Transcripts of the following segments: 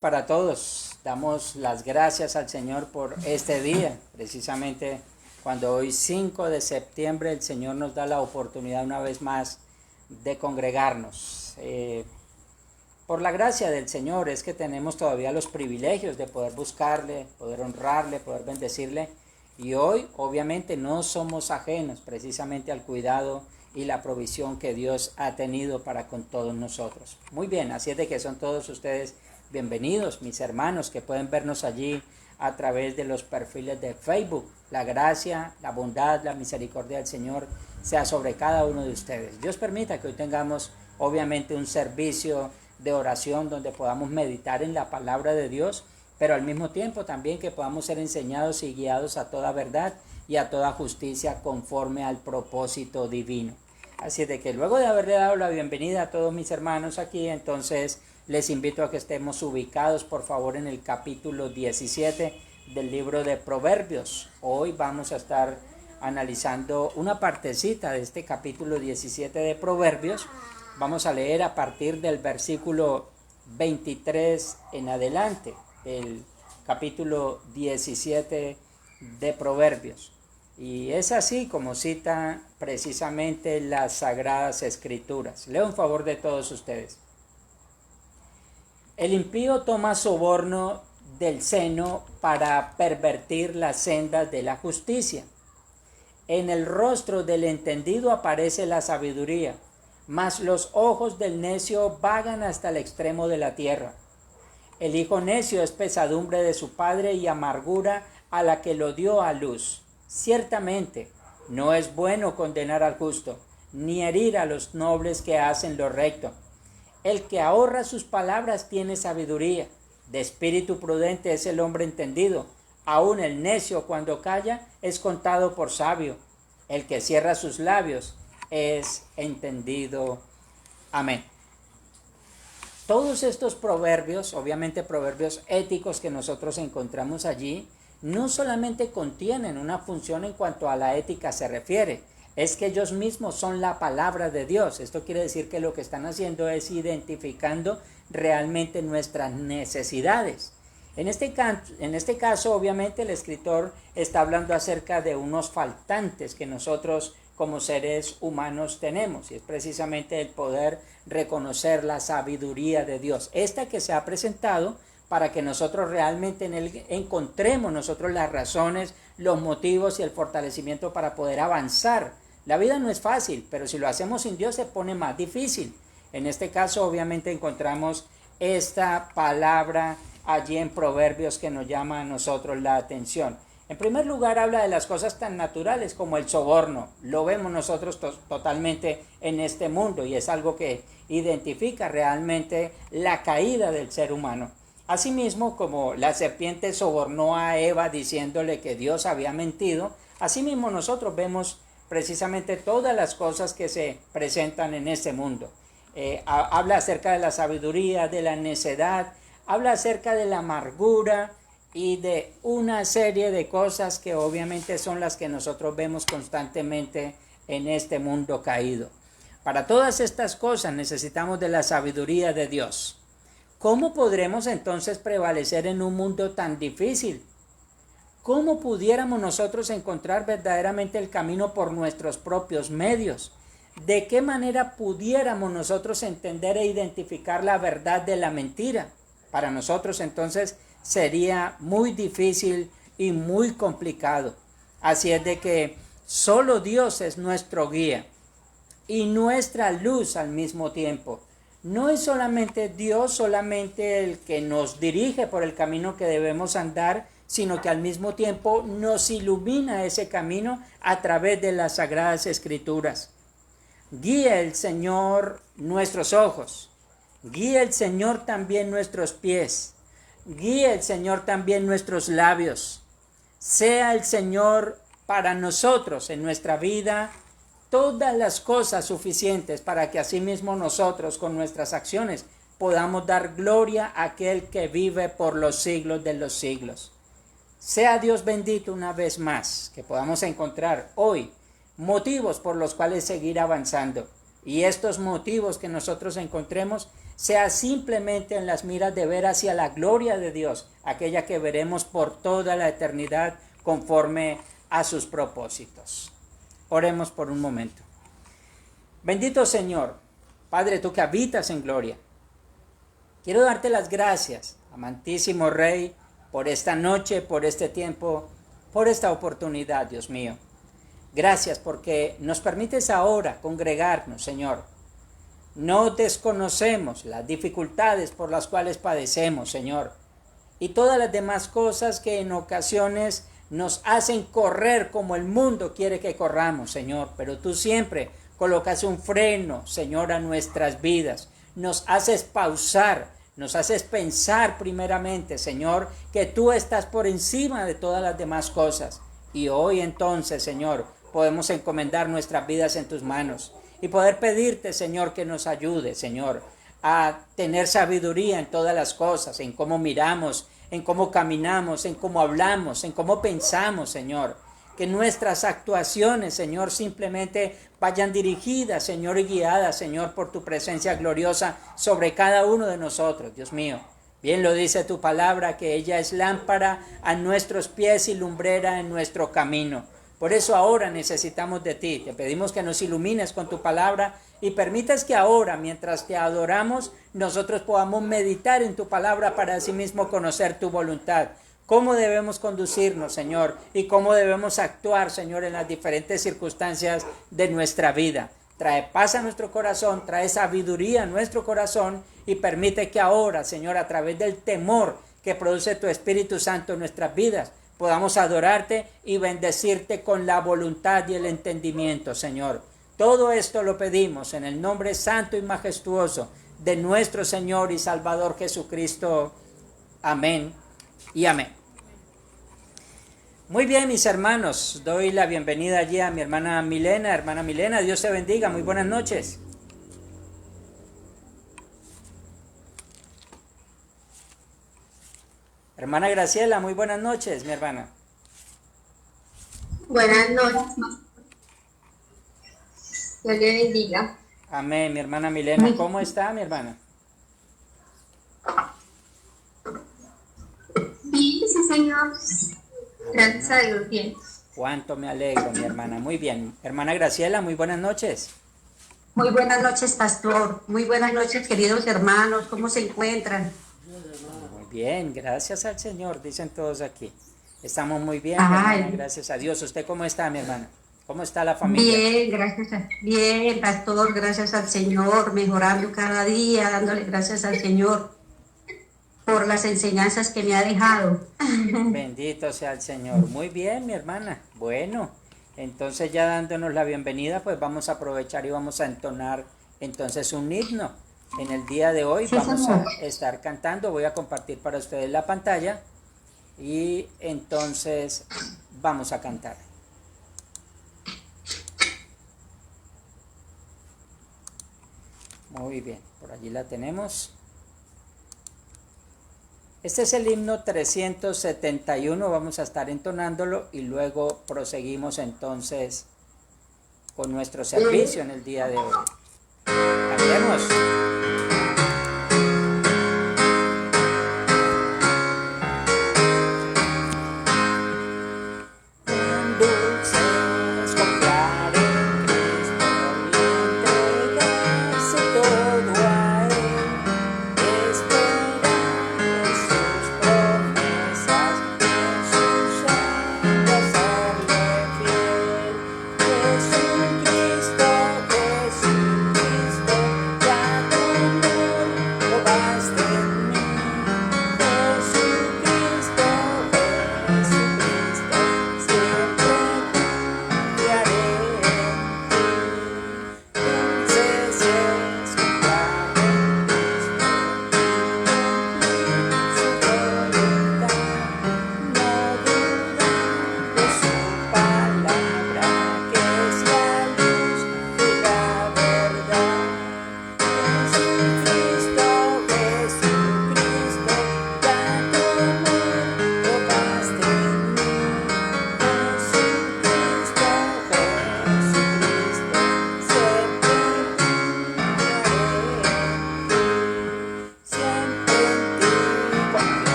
Para todos, damos las gracias al Señor por este día, precisamente cuando hoy 5 de septiembre el Señor nos da la oportunidad una vez más de congregarnos. Por la gracia del Señor es que tenemos todavía los privilegios de poder buscarle, poder honrarle, poder bendecirle, y hoy obviamente no somos ajenos precisamente al cuidado y la provisión que Dios ha tenido para con todos nosotros. Muy bien, así es de que son todos ustedes bienvenidos, mis hermanos, que pueden vernos allí a través de los perfiles de Facebook. La gracia, la bondad, la misericordia del Señor sea sobre cada uno de ustedes. Dios permita que hoy tengamos obviamente un servicio de oración donde podamos meditar en la palabra de Dios, pero al mismo tiempo también que podamos ser enseñados y guiados a toda verdad y a toda justicia conforme al propósito divino. Así es de que luego de haberle dado la bienvenida a todos mis hermanos aquí, entonces les invito a que estemos ubicados por favor en el capítulo 17 del libro de Proverbios. Hoy vamos a estar analizando una partecita de este capítulo 17 de Proverbios. Vamos a leer a partir del versículo 23 en adelante, el capítulo 17 de Proverbios. Y es así como cita precisamente las Sagradas Escrituras. Leo en favor de todos ustedes. El impío toma soborno del seno para pervertir las sendas de la justicia. En el rostro del entendido aparece la sabiduría, mas los ojos del necio vagan hasta el extremo de la tierra. El hijo necio es pesadumbre de su padre y amargura a la que lo dio a luz. Ciertamente, no es bueno condenar al justo, ni herir a los nobles que hacen lo recto. El que ahorra sus palabras tiene sabiduría. De espíritu prudente es el hombre entendido. Aun el necio cuando calla es contado por sabio. El que cierra sus labios es entendido. Amén. Todos estos proverbios, obviamente proverbios éticos que nosotros encontramos allí, no solamente contienen una función en cuanto a la ética se refiere, es que ellos mismos son la palabra de Dios. Esto quiere decir que lo que están haciendo es identificando realmente nuestras necesidades. En este caso, obviamente, el escritor está hablando acerca de unos faltantes que nosotros como seres humanos tenemos, y es precisamente el poder reconocer la sabiduría de Dios. Esta que se ha presentado para que nosotros realmente en él encontremos nosotros las razones, los motivos y el fortalecimiento para poder avanzar. La vida no es fácil, pero si lo hacemos sin Dios se pone más difícil. En este caso obviamente encontramos esta palabra allí en Proverbios que nos llama a nosotros la atención. En primer lugar habla de las cosas tan naturales como el soborno. Lo vemos nosotros totalmente en este mundo y es algo que identifica realmente la caída del ser humano. Asimismo, como la serpiente sobornó a Eva diciéndole que Dios había mentido, asimismo nosotros vemos precisamente todas las cosas que se presentan en este mundo. Habla acerca de la sabiduría, de la necedad, habla acerca de la amargura y de una serie de cosas que obviamente son las que nosotros vemos constantemente en este mundo caído. Para todas estas cosas necesitamos de la sabiduría de Dios. ¿Cómo podremos entonces prevalecer en un mundo tan difícil? ¿Cómo pudiéramos nosotros encontrar verdaderamente el camino por nuestros propios medios? ¿De qué manera pudiéramos nosotros entender e identificar la verdad de la mentira? Para nosotros entonces sería muy difícil y muy complicado. Así es de que solo Dios es nuestro guía y nuestra luz al mismo tiempo. No es solamente Dios, solamente el que nos dirige por el camino que debemos andar, sino que al mismo tiempo nos ilumina ese camino a través de las Sagradas Escrituras. Guía el Señor nuestros ojos, guía el Señor también nuestros pies, guía el Señor también nuestros labios. Sea el Señor para nosotros en nuestra vida todas las cosas suficientes para que asimismo nosotros con nuestras acciones podamos dar gloria a aquel que vive por los siglos de los siglos. Sea Dios bendito una vez más, que podamos encontrar hoy motivos por los cuales seguir avanzando. Y estos motivos que nosotros encontremos sea simplemente en las miras de ver hacia la gloria de Dios, aquella que veremos por toda la eternidad conforme a sus propósitos. Oremos por un momento. Bendito Señor, Padre, tú que habitas en gloria, quiero darte las gracias, amantísimo Rey, por esta noche, por este tiempo, por esta oportunidad, Dios mío. Gracias porque nos permites ahora congregarnos, Señor. No desconocemos las dificultades por las cuales padecemos, Señor, y todas las demás cosas que en ocasiones nos hacen correr como el mundo quiere que corramos, Señor, pero tú siempre colocas un freno, Señor, a nuestras vidas. Nos haces pausar, nos haces pensar primeramente, Señor, que tú estás por encima de todas las demás cosas. Y hoy entonces, Señor, podemos encomendar nuestras vidas en tus manos y poder pedirte, Señor, que nos ayude, Señor, a tener sabiduría en todas las cosas, en cómo miramos, en cómo caminamos, en cómo hablamos, en cómo pensamos, Señor. Que nuestras actuaciones, Señor, simplemente vayan dirigidas, Señor, y guiadas, Señor, por tu presencia gloriosa sobre cada uno de nosotros, Dios mío. Bien lo dice tu palabra, que ella es lámpara a nuestros pies y lumbrera en nuestro camino. Por eso ahora necesitamos de ti. Te pedimos que nos ilumines con tu palabra y permitas que ahora, mientras te adoramos, nosotros podamos meditar en tu palabra para asimismo conocer tu voluntad. Cómo debemos conducirnos, Señor, y cómo debemos actuar, Señor, en las diferentes circunstancias de nuestra vida. Trae paz a nuestro corazón, trae sabiduría a nuestro corazón y permite que ahora, Señor, a través del temor que produce tu Espíritu Santo en nuestras vidas, podamos adorarte y bendecirte con la voluntad y el entendimiento, Señor. Todo esto lo pedimos en el nombre santo y majestuoso de nuestro Señor y Salvador Jesucristo. Amén y amén. Muy bien, mis hermanos, doy la bienvenida allí a mi hermana Milena. Hermana Milena, Dios te bendiga, muy buenas noches. Hermana Graciela, muy buenas noches, mi hermana. Buenas noches. Dios le bendiga. Amén, mi hermana Milena. ¿Cómo está, mi hermana? Bien, sí, señor. Gracias a Dios, bien. Cuánto me alegro, mi hermana. Muy bien. Hermana Graciela, muy buenas noches. Muy buenas noches, pastor. Muy buenas noches, queridos hermanos. ¿Cómo se encuentran? Muy bien, gracias al Señor, dicen todos aquí. Estamos muy bien, Ay, hermana, gracias a Dios. ¿Usted cómo está, mi hermana? ¿Cómo está la familia? bien, pastor, gracias al Señor, mejorando cada día, dándole gracias al Señor por las enseñanzas que me ha dejado. Bendito sea el Señor. Muy bien, mi hermana. Bueno, entonces ya dándonos la bienvenida, pues vamos a aprovechar y vamos a entonar entonces un himno. En el día de hoy Sí, vamos señor. a estar cantando, voy a compartir para ustedes la pantalla y entonces vamos a cantar. Muy bien, por allí la tenemos. Este es el himno 371, vamos a estar entonándolo y luego proseguimos entonces con nuestro servicio en el día de hoy. Cantemos. Jesucristo, ya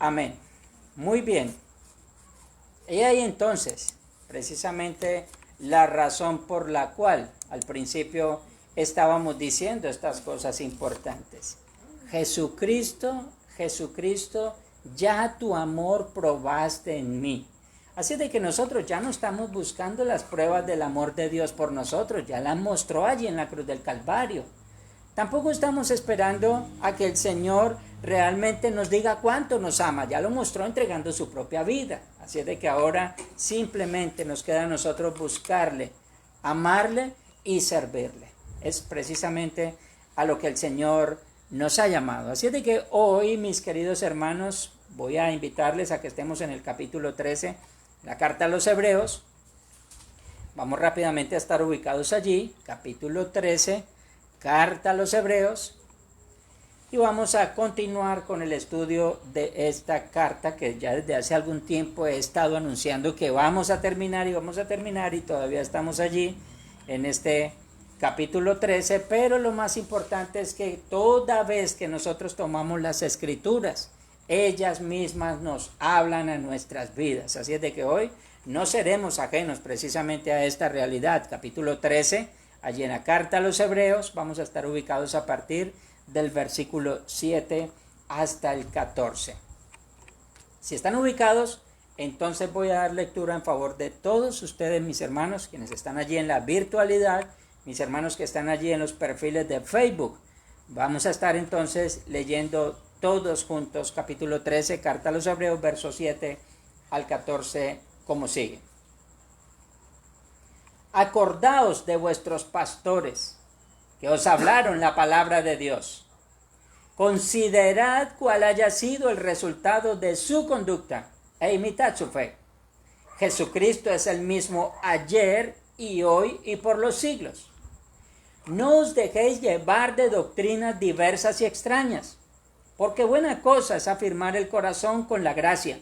Amén. Muy bien. Y ahí entonces, precisamente la razón por la cual al principio estábamos diciendo estas cosas importantes. Jesucristo, ya tu amor probaste en mí. Así de que nosotros ya no estamos buscando las pruebas del amor de Dios por nosotros, ya las mostró allí en la cruz del Calvario. Tampoco estamos esperando a que el Señor realmente nos diga cuánto nos ama, ya lo mostró entregando su propia vida. Así de que ahora simplemente nos queda a nosotros buscarle, amarle y servirle. Es precisamente a lo que el Señor nos ha llamado. Así de que hoy, mis queridos hermanos, voy a invitarles a que estemos en el capítulo 13, la carta a los Hebreos. Vamos rápidamente a estar ubicados allí, capítulo 13, carta a los Hebreos. Y vamos a continuar con el estudio de esta carta que ya desde hace algún tiempo he estado anunciando que vamos a terminar y todavía estamos allí en este capítulo 13, pero lo más importante es que toda vez que nosotros tomamos las escrituras, ellas mismas nos hablan a nuestras vidas. Así es de que hoy no seremos ajenos precisamente a esta realidad. Capítulo 13, allí en la carta a los Hebreos, vamos a estar ubicados a partir del versículo 7 hasta el 14. Si están ubicados, entonces voy a dar lectura en favor de todos ustedes, mis hermanos, quienes están allí en la virtualidad, mis hermanos que están allí en los perfiles de Facebook. Vamos a estar entonces leyendo todos juntos capítulo 13, carta a los Hebreos, versos 7 al 14, como sigue. Acordaos de vuestros pastores, que os hablaron la palabra de Dios. Considerad cuál haya sido el resultado de su conducta e imitad su fe. Jesucristo es el mismo ayer y hoy y por los siglos. No os dejéis llevar de doctrinas diversas y extrañas, porque buena cosa es afirmar el corazón con la gracia,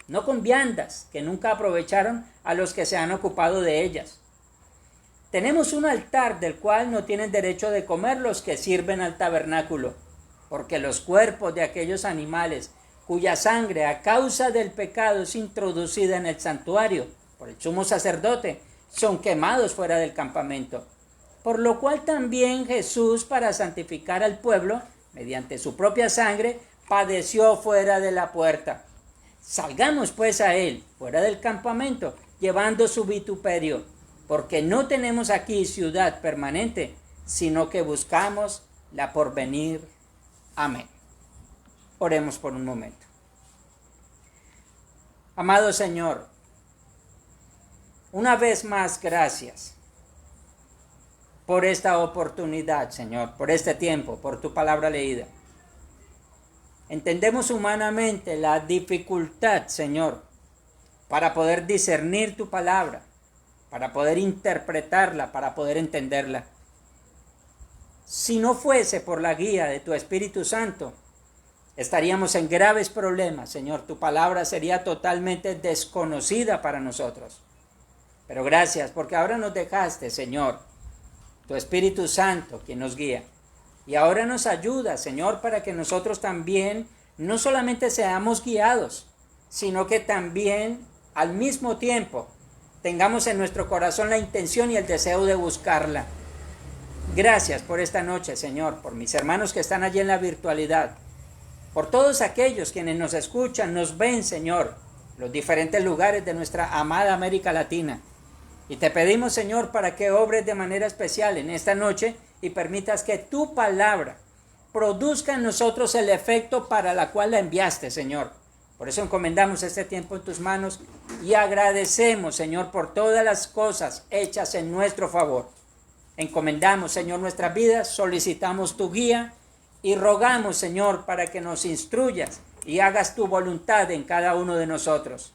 no con viandas que nunca aprovecharon a los que se han ocupado de ellas. Tenemos un altar del cual no tienen derecho de comer los que sirven al tabernáculo, porque los cuerpos de aquellos animales cuya sangre a causa del pecado es introducida en el santuario por el sumo sacerdote, son quemados fuera del campamento. Por lo cual también Jesús, para santificar al pueblo, mediante su propia sangre, padeció fuera de la puerta. Salgamos pues a él, fuera del campamento, llevando su vituperio, porque no tenemos aquí ciudad permanente, sino que buscamos la porvenir. Amén. Oremos por un momento. Amado Señor, una vez más gracias por esta oportunidad, Señor, por este tiempo, por tu palabra leída. Entendemos humanamente la dificultad, Señor, para poder discernir tu palabra, para poder interpretarla, para poder entenderla. Si no fuese por la guía de tu Espíritu Santo, estaríamos en graves problemas, Señor. Tu palabra sería totalmente desconocida para nosotros. Pero gracias, porque ahora nos dejaste, Señor, tu Espíritu Santo, quien nos guía. Y ahora nos ayuda, Señor, para que nosotros también no solamente seamos guiados, sino que también al mismo tiempo tengamos en nuestro corazón la intención y el deseo de buscarla. Gracias por esta noche, Señor, por mis hermanos que están allí en la virtualidad, por todos aquellos quienes nos escuchan, nos ven, Señor, los diferentes lugares de nuestra amada América Latina. Y te pedimos, Señor, para que obres de manera especial en esta noche y permitas que tu palabra produzca en nosotros el efecto para la cual la enviaste, Señor. Por eso encomendamos este tiempo en tus manos y agradecemos, Señor, por todas las cosas hechas en nuestro favor. Encomendamos, Señor, nuestras vidas, solicitamos tu guía y rogamos, Señor, para que nos instruyas y hagas tu voluntad en cada uno de nosotros.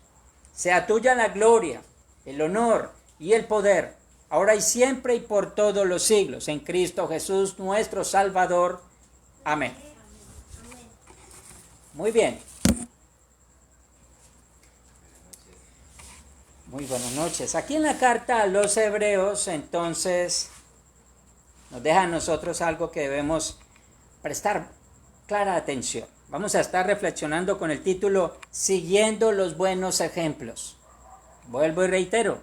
Sea tuya la gloria, el honor y el poder, ahora y siempre y por todos los siglos, en Cristo Jesús, nuestro Salvador. Amén. Muy bien. Muy buenas noches. Aquí en la carta a los Hebreos, entonces, nos deja a nosotros algo que debemos prestar clara atención. Vamos a estar reflexionando con el título Siguiendo los buenos ejemplos. Vuelvo y reitero,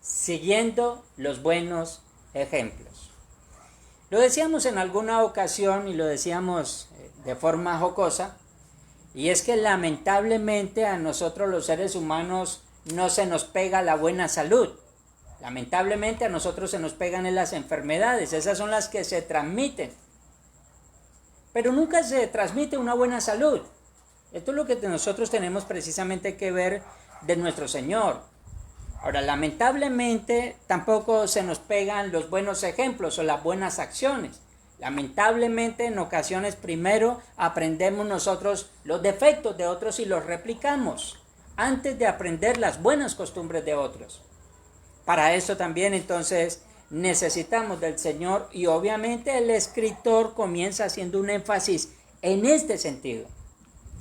siguiendo los buenos ejemplos. Lo decíamos en alguna ocasión y lo decíamos de forma jocosa, y es que lamentablemente a nosotros los seres humanos no se nos pega la buena salud. Lamentablemente a nosotros se nos pegan las enfermedades, esas son las que se transmiten. Pero nunca se transmite una buena salud. Esto es lo que nosotros tenemos precisamente que ver de nuestro Señor. Ahora, lamentablemente tampoco se nos pegan los buenos ejemplos o las buenas acciones. Lamentablemente en ocasiones primero aprendemos nosotros los defectos de otros y los replicamos antes de aprender las buenas costumbres de otros. Para eso también entonces necesitamos del Señor, y obviamente el escritor comienza haciendo un énfasis en este sentido.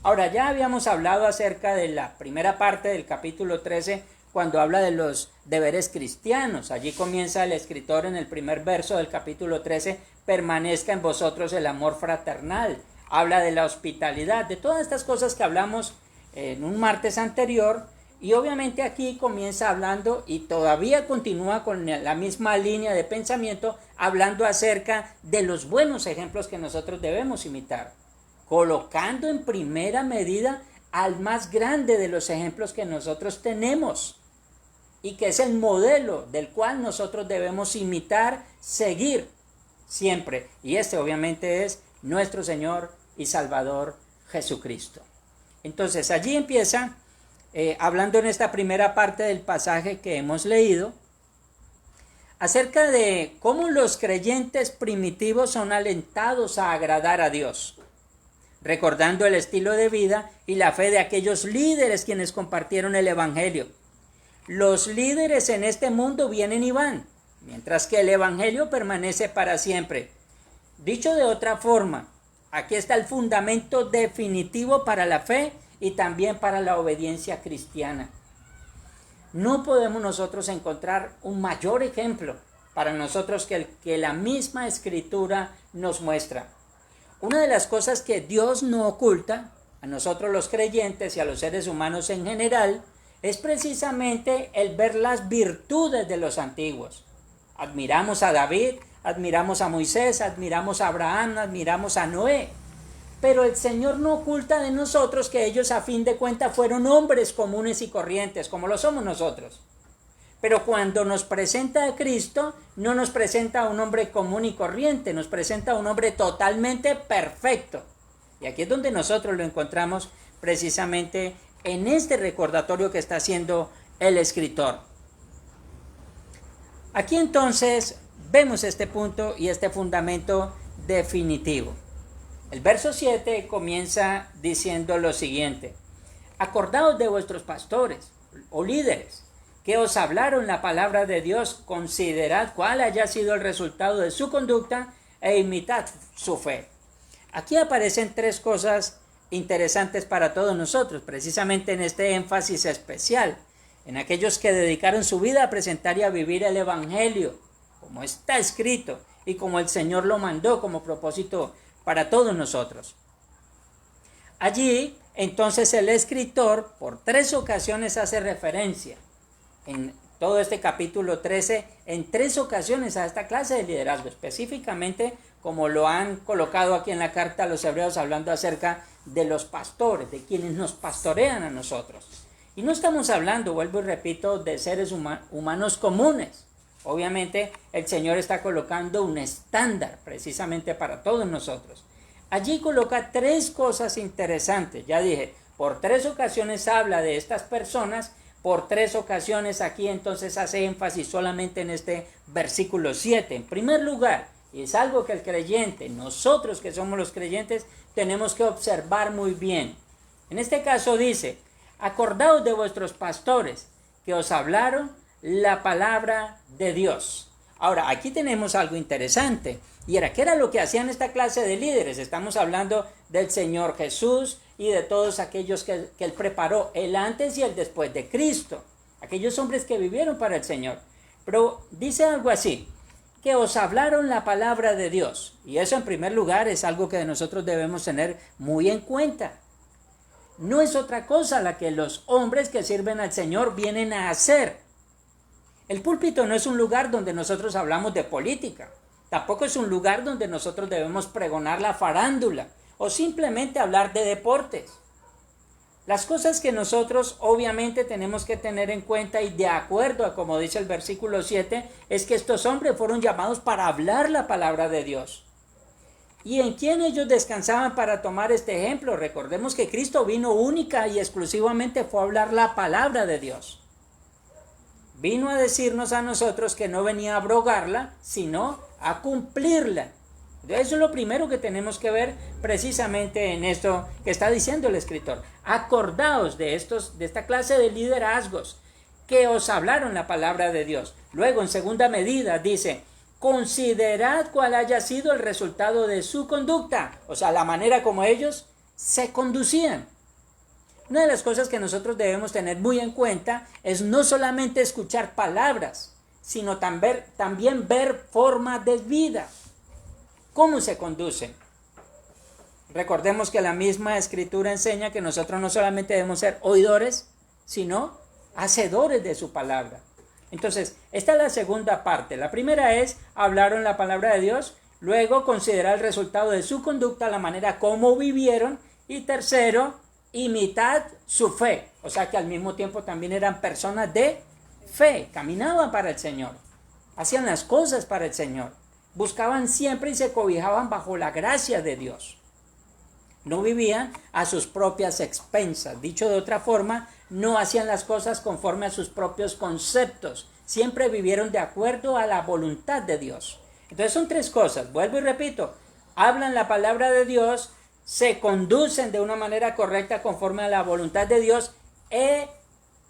Ahora, ya habíamos hablado acerca de la primera parte del capítulo 13 cuando habla de los deberes cristianos. Allí comienza el escritor en el primer verso del capítulo 13, permanezca en vosotros el amor fraternal. Habla de la hospitalidad, de todas estas cosas que hablamos en un martes anterior. Y obviamente aquí comienza hablando y todavía continúa con la misma línea de pensamiento, hablando acerca de los buenos ejemplos que nosotros debemos imitar, colocando en primera medida al más grande de los ejemplos que nosotros tenemos y que es el modelo del cual nosotros debemos imitar, seguir siempre. Y este obviamente es nuestro Señor y Salvador Jesucristo. Entonces allí empieza hablando en esta primera parte del pasaje que hemos leído, acerca de cómo los creyentes primitivos son alentados a agradar a Dios, recordando el estilo de vida y la fe de aquellos líderes quienes compartieron el Evangelio. Los líderes en este mundo vienen y van, mientras que el Evangelio permanece para siempre. Dicho de otra forma, aquí está el fundamento definitivo para la fe y también para la obediencia cristiana. No podemos nosotros encontrar un mayor ejemplo para nosotros que el que la misma Escritura nos muestra. Una de las cosas que Dios no oculta a nosotros los creyentes y a los seres humanos en general es precisamente el ver las virtudes de los antiguos. Admiramos a David, admiramos a Moisés, admiramos a Abraham, admiramos a Noé. Pero el Señor no oculta de nosotros que ellos a fin de cuentas fueron hombres comunes y corrientes, como lo somos nosotros. Pero cuando nos presenta a Cristo, no nos presenta a un hombre común y corriente, nos presenta a un hombre totalmente perfecto. Y aquí es donde nosotros lo encontramos precisamente en este recordatorio que está haciendo el escritor. Aquí entonces vemos este punto y este fundamento definitivo. El verso 7 comienza diciendo lo siguiente: acordaos de vuestros pastores o líderes que os hablaron la palabra de Dios, considerad cuál haya sido el resultado de su conducta e imitad su fe. Aquí aparecen tres cosas interesantes para todos nosotros, precisamente en este énfasis especial, en aquellos que dedicaron su vida a presentar y a vivir el Evangelio, como está escrito y como el Señor lo mandó como propósito para todos nosotros. Allí, entonces, el escritor por 3 ocasiones hace referencia en todo este capítulo 13, en 3 ocasiones a esta clase de liderazgo, específicamente como lo han colocado aquí en la carta a los hebreos, hablando acerca de los pastores, de quienes nos pastorean a nosotros. Y no estamos hablando, vuelvo y repito, de seres humanos comunes. Obviamente el Señor está colocando un estándar precisamente para todos nosotros. Allí coloca 3 cosas interesantes. Ya dije, por 3 ocasiones habla de estas personas, por 3 ocasiones aquí entonces hace énfasis solamente en este versículo 7. En primer lugar, y es algo que el creyente, nosotros que somos los creyentes, tenemos que observar muy bien. En este caso dice: acordaos de vuestros pastores que os hablaron la palabra de Dios. Ahora, aquí tenemos algo interesante, y era ¿qué era lo que hacían esta clase de líderes? Estamos hablando del Señor Jesús y de todos aquellos que Él preparó, el antes y el después de Cristo, aquellos hombres que vivieron para el Señor. Pero dice algo así: que os hablaron la palabra de Dios. Y eso en primer lugar es algo que nosotros debemos tener muy en cuenta. No es otra cosa la que los hombres que sirven al Señor vienen a hacer. El púlpito no es un lugar donde nosotros hablamos de política. Tampoco es un lugar donde nosotros debemos pregonar la farándula o simplemente hablar de deportes. Las cosas que nosotros obviamente tenemos que tener en cuenta y de acuerdo a como dice el versículo 7, es que estos hombres fueron llamados para hablar la palabra de Dios. ¿Y en quién ellos descansaban para tomar este ejemplo? Recordemos que Cristo vino única y exclusivamente fue a hablar la palabra de Dios. Vino a decirnos a nosotros que no venía a abrogarla, sino a cumplirla. Eso es lo primero que tenemos que ver precisamente en esto que está diciendo el escritor. Acordaos de esta clase de liderazgos que os hablaron la palabra de Dios. Luego, en segunda medida, dice, considerad cuál haya sido el resultado de su conducta. O sea, la manera como ellos se conducían. Una de las cosas que nosotros debemos tener muy en cuenta es no solamente escuchar palabras, sino también ver formas de vida. ¿Cómo se conducen? Recordemos que la misma escritura enseña que nosotros no solamente debemos ser oidores, sino hacedores de su palabra. Entonces, esta es la segunda parte. La primera es, hablaron la palabra de Dios, luego considerar el resultado de su conducta, la manera como vivieron, y tercero, imitad su fe. O sea que al mismo tiempo también eran personas de fe, caminaban para el Señor, hacían las cosas para el Señor. Buscaban siempre y se cobijaban bajo la gracia de Dios. No vivían a sus propias expensas. Dicho de otra forma, no hacían las cosas conforme a sus propios conceptos. Siempre vivieron de acuerdo a la voluntad de Dios. Entonces son tres cosas. Vuelvo y repito. Hablan la palabra de Dios, se conducen de una manera correcta conforme a la voluntad de Dios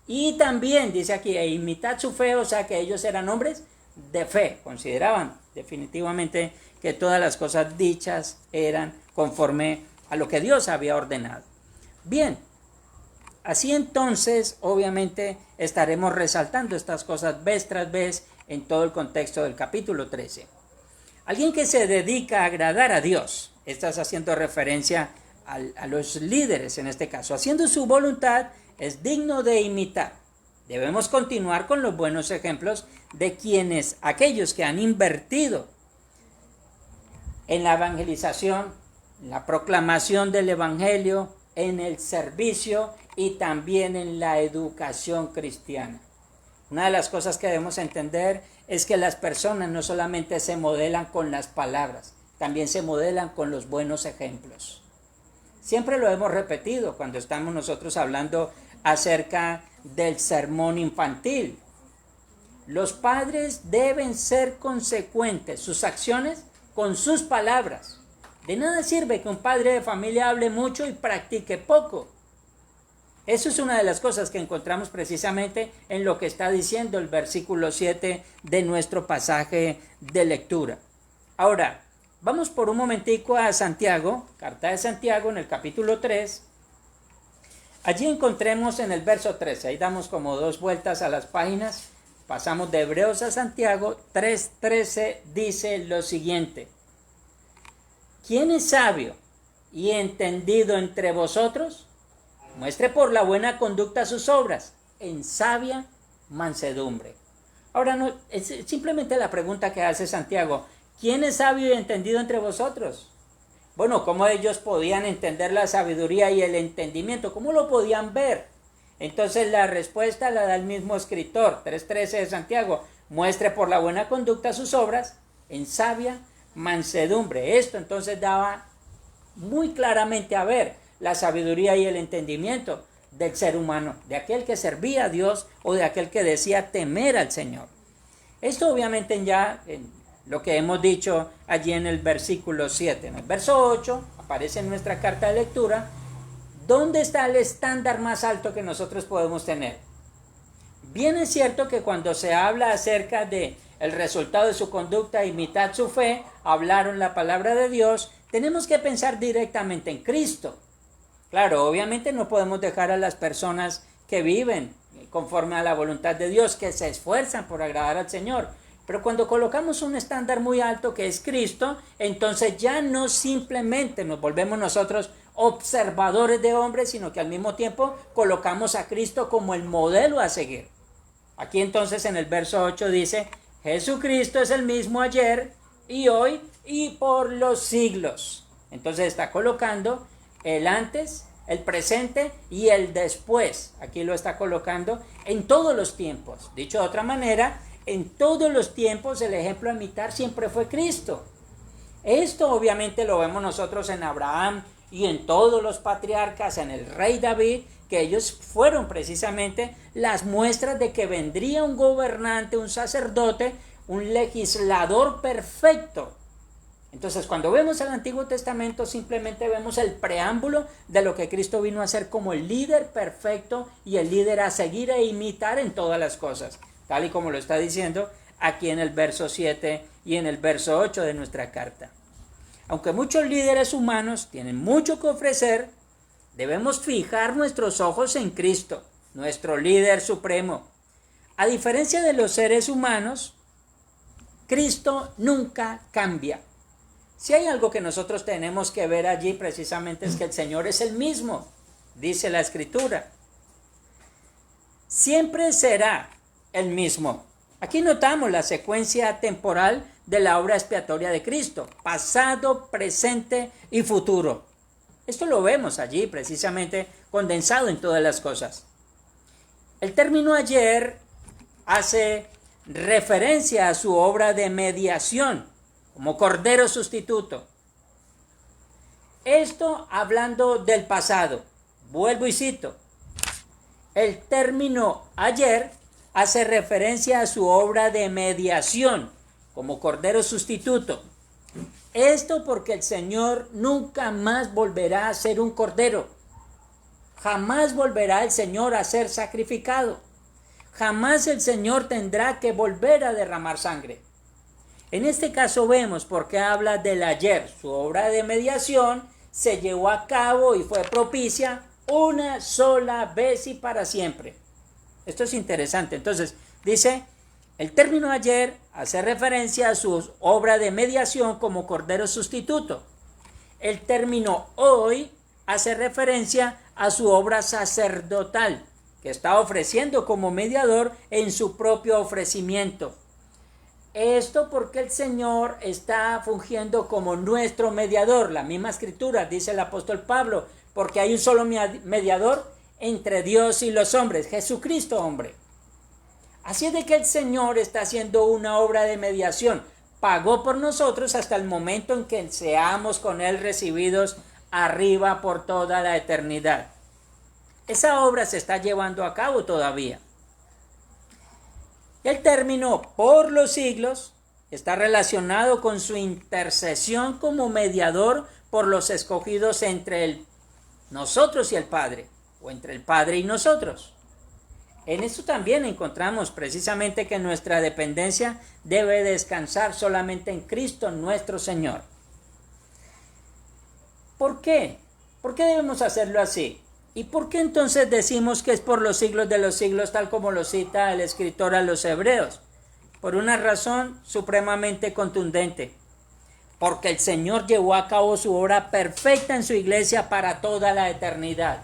y también, dice aquí, imitad su fe, o sea que ellos eran hombres de fe. Consideraban definitivamente que todas las cosas dichas eran conforme a lo que Dios había ordenado. Bien, así entonces obviamente estaremos resaltando estas cosas vez tras vez en todo el contexto del capítulo 13. Alguien que se dedica a agradar a Dios, estás haciendo referencia a los líderes en este caso, haciendo su voluntad, es digno de imitar. Debemos continuar con los buenos ejemplos de aquellos que han invertido en la evangelización, la proclamación del evangelio, en el servicio y también en la educación cristiana. Una de las cosas que debemos entender es que las personas no solamente se modelan con las palabras, también se modelan con los buenos ejemplos. Siempre lo hemos repetido cuando estamos nosotros hablando acerca del sermón infantil. Los padres deben ser consecuentes, sus acciones con sus palabras. De nada sirve que un padre de familia hable mucho y practique poco. Eso es una de las cosas que encontramos precisamente en lo que está diciendo el versículo 7 de nuestro pasaje de lectura. Ahora, vamos por un momentico a Santiago, carta de Santiago en el capítulo 3. Allí encontremos en el verso 13, ahí damos como 2 vueltas a las páginas, pasamos de Hebreos a Santiago, 3:13 dice lo siguiente. ¿Quién es sabio y entendido entre vosotros? Muestre por la buena conducta sus obras, en sabia mansedumbre. Ahora, no, es simplemente la pregunta que hace Santiago. ¿Quién es sabio y entendido entre vosotros? Bueno, ¿cómo ellos podían entender la sabiduría y el entendimiento? ¿Cómo lo podían ver? Entonces la respuesta la da el mismo escritor, 3:13 de Santiago. Muestre por la buena conducta sus obras, en sabia mansedumbre. Esto entonces daba muy claramente a ver la sabiduría y el entendimiento del ser humano, de aquel que servía a Dios o de aquel que decía temer al Señor. Esto obviamente ya en lo que hemos dicho allí en el versículo 7. En el verso 8 aparece en nuestra carta de lectura, ¿dónde está el estándar más alto que nosotros podemos tener? Bien es cierto que cuando se habla acerca de el resultado de su conducta, imitad su fe, hablaron la palabra de Dios, tenemos que pensar directamente en Cristo. Claro, obviamente no podemos dejar a las personas que viven conforme a la voluntad de Dios, que se esfuerzan por agradar al Señor, Pero cuando colocamos un estándar muy alto que es Cristo, entonces ya no simplemente nos volvemos nosotros observadores de hombres, sino que al mismo tiempo colocamos a Cristo como el modelo a seguir. Aquí entonces en el verso 8 dice, Jesucristo es el mismo ayer y hoy y por los siglos. Entonces está colocando el antes, el presente y el después. Aquí lo está colocando en todos los tiempos. Dicho de otra manera, en todos los tiempos el ejemplo a imitar siempre fue Cristo. Esto obviamente lo vemos nosotros en Abraham y en todos los patriarcas, en el rey David, que ellos fueron precisamente las muestras de que vendría un gobernante, un sacerdote, un legislador perfecto. Entonces, cuando vemos el Antiguo Testamento, simplemente vemos el preámbulo de lo que Cristo vino a ser como el líder perfecto y el líder a seguir e imitar en todas las cosas, tal y como lo está diciendo aquí en el verso 7 y en el verso 8 de nuestra carta. Aunque muchos líderes humanos tienen mucho que ofrecer, debemos fijar nuestros ojos en Cristo, nuestro líder supremo. A diferencia de los seres humanos, Cristo nunca cambia. Si hay algo que nosotros tenemos que ver allí precisamente es que el Señor es el mismo, dice la Escritura. Siempre será el mismo. Aquí notamos la secuencia temporal de la obra expiatoria de Cristo, pasado, presente y futuro. Esto lo vemos allí precisamente condensado en todas las cosas. El término ayer hace referencia a su obra de mediación como cordero sustituto. Esto hablando del pasado. Vuelvo y cito. El término ayer hace referencia a su obra de mediación como cordero sustituto. Esto porque el Señor nunca más volverá a ser un cordero. Jamás volverá el Señor a ser sacrificado. Jamás el Señor tendrá que volver a derramar sangre. En este caso vemos por qué habla del ayer. Su obra de mediación se llevó a cabo y fue propicia una sola vez y para siempre. Esto es interesante. Entonces, dice, el término ayer hace referencia a su obra de mediación como cordero sustituto. El término hoy hace referencia a su obra sacerdotal, que está ofreciendo como mediador en su propio ofrecimiento. Esto porque el Señor está fungiendo como nuestro mediador. La misma escritura dice el apóstol Pablo, porque hay un solo mediador entre Dios y los hombres, Jesucristo hombre. Así es de que el Señor está haciendo una obra de mediación. Pagó por nosotros hasta el momento en que seamos con Él recibidos arriba por toda la eternidad. Esa obra se está llevando a cabo todavía. El término por los siglos está relacionado con su intercesión como mediador por los escogidos entre nosotros y el Padre, o entre el Padre y nosotros. En eso también encontramos precisamente que nuestra dependencia debe descansar solamente en Cristo nuestro Señor. ¿Por qué? ¿Por qué debemos hacerlo así? ¿Y por qué entonces decimos que es por los siglos de los siglos, tal como lo cita el escritor a los Hebreos? Por una razón supremamente contundente. Porque el Señor llevó a cabo su obra perfecta en su iglesia para toda la eternidad.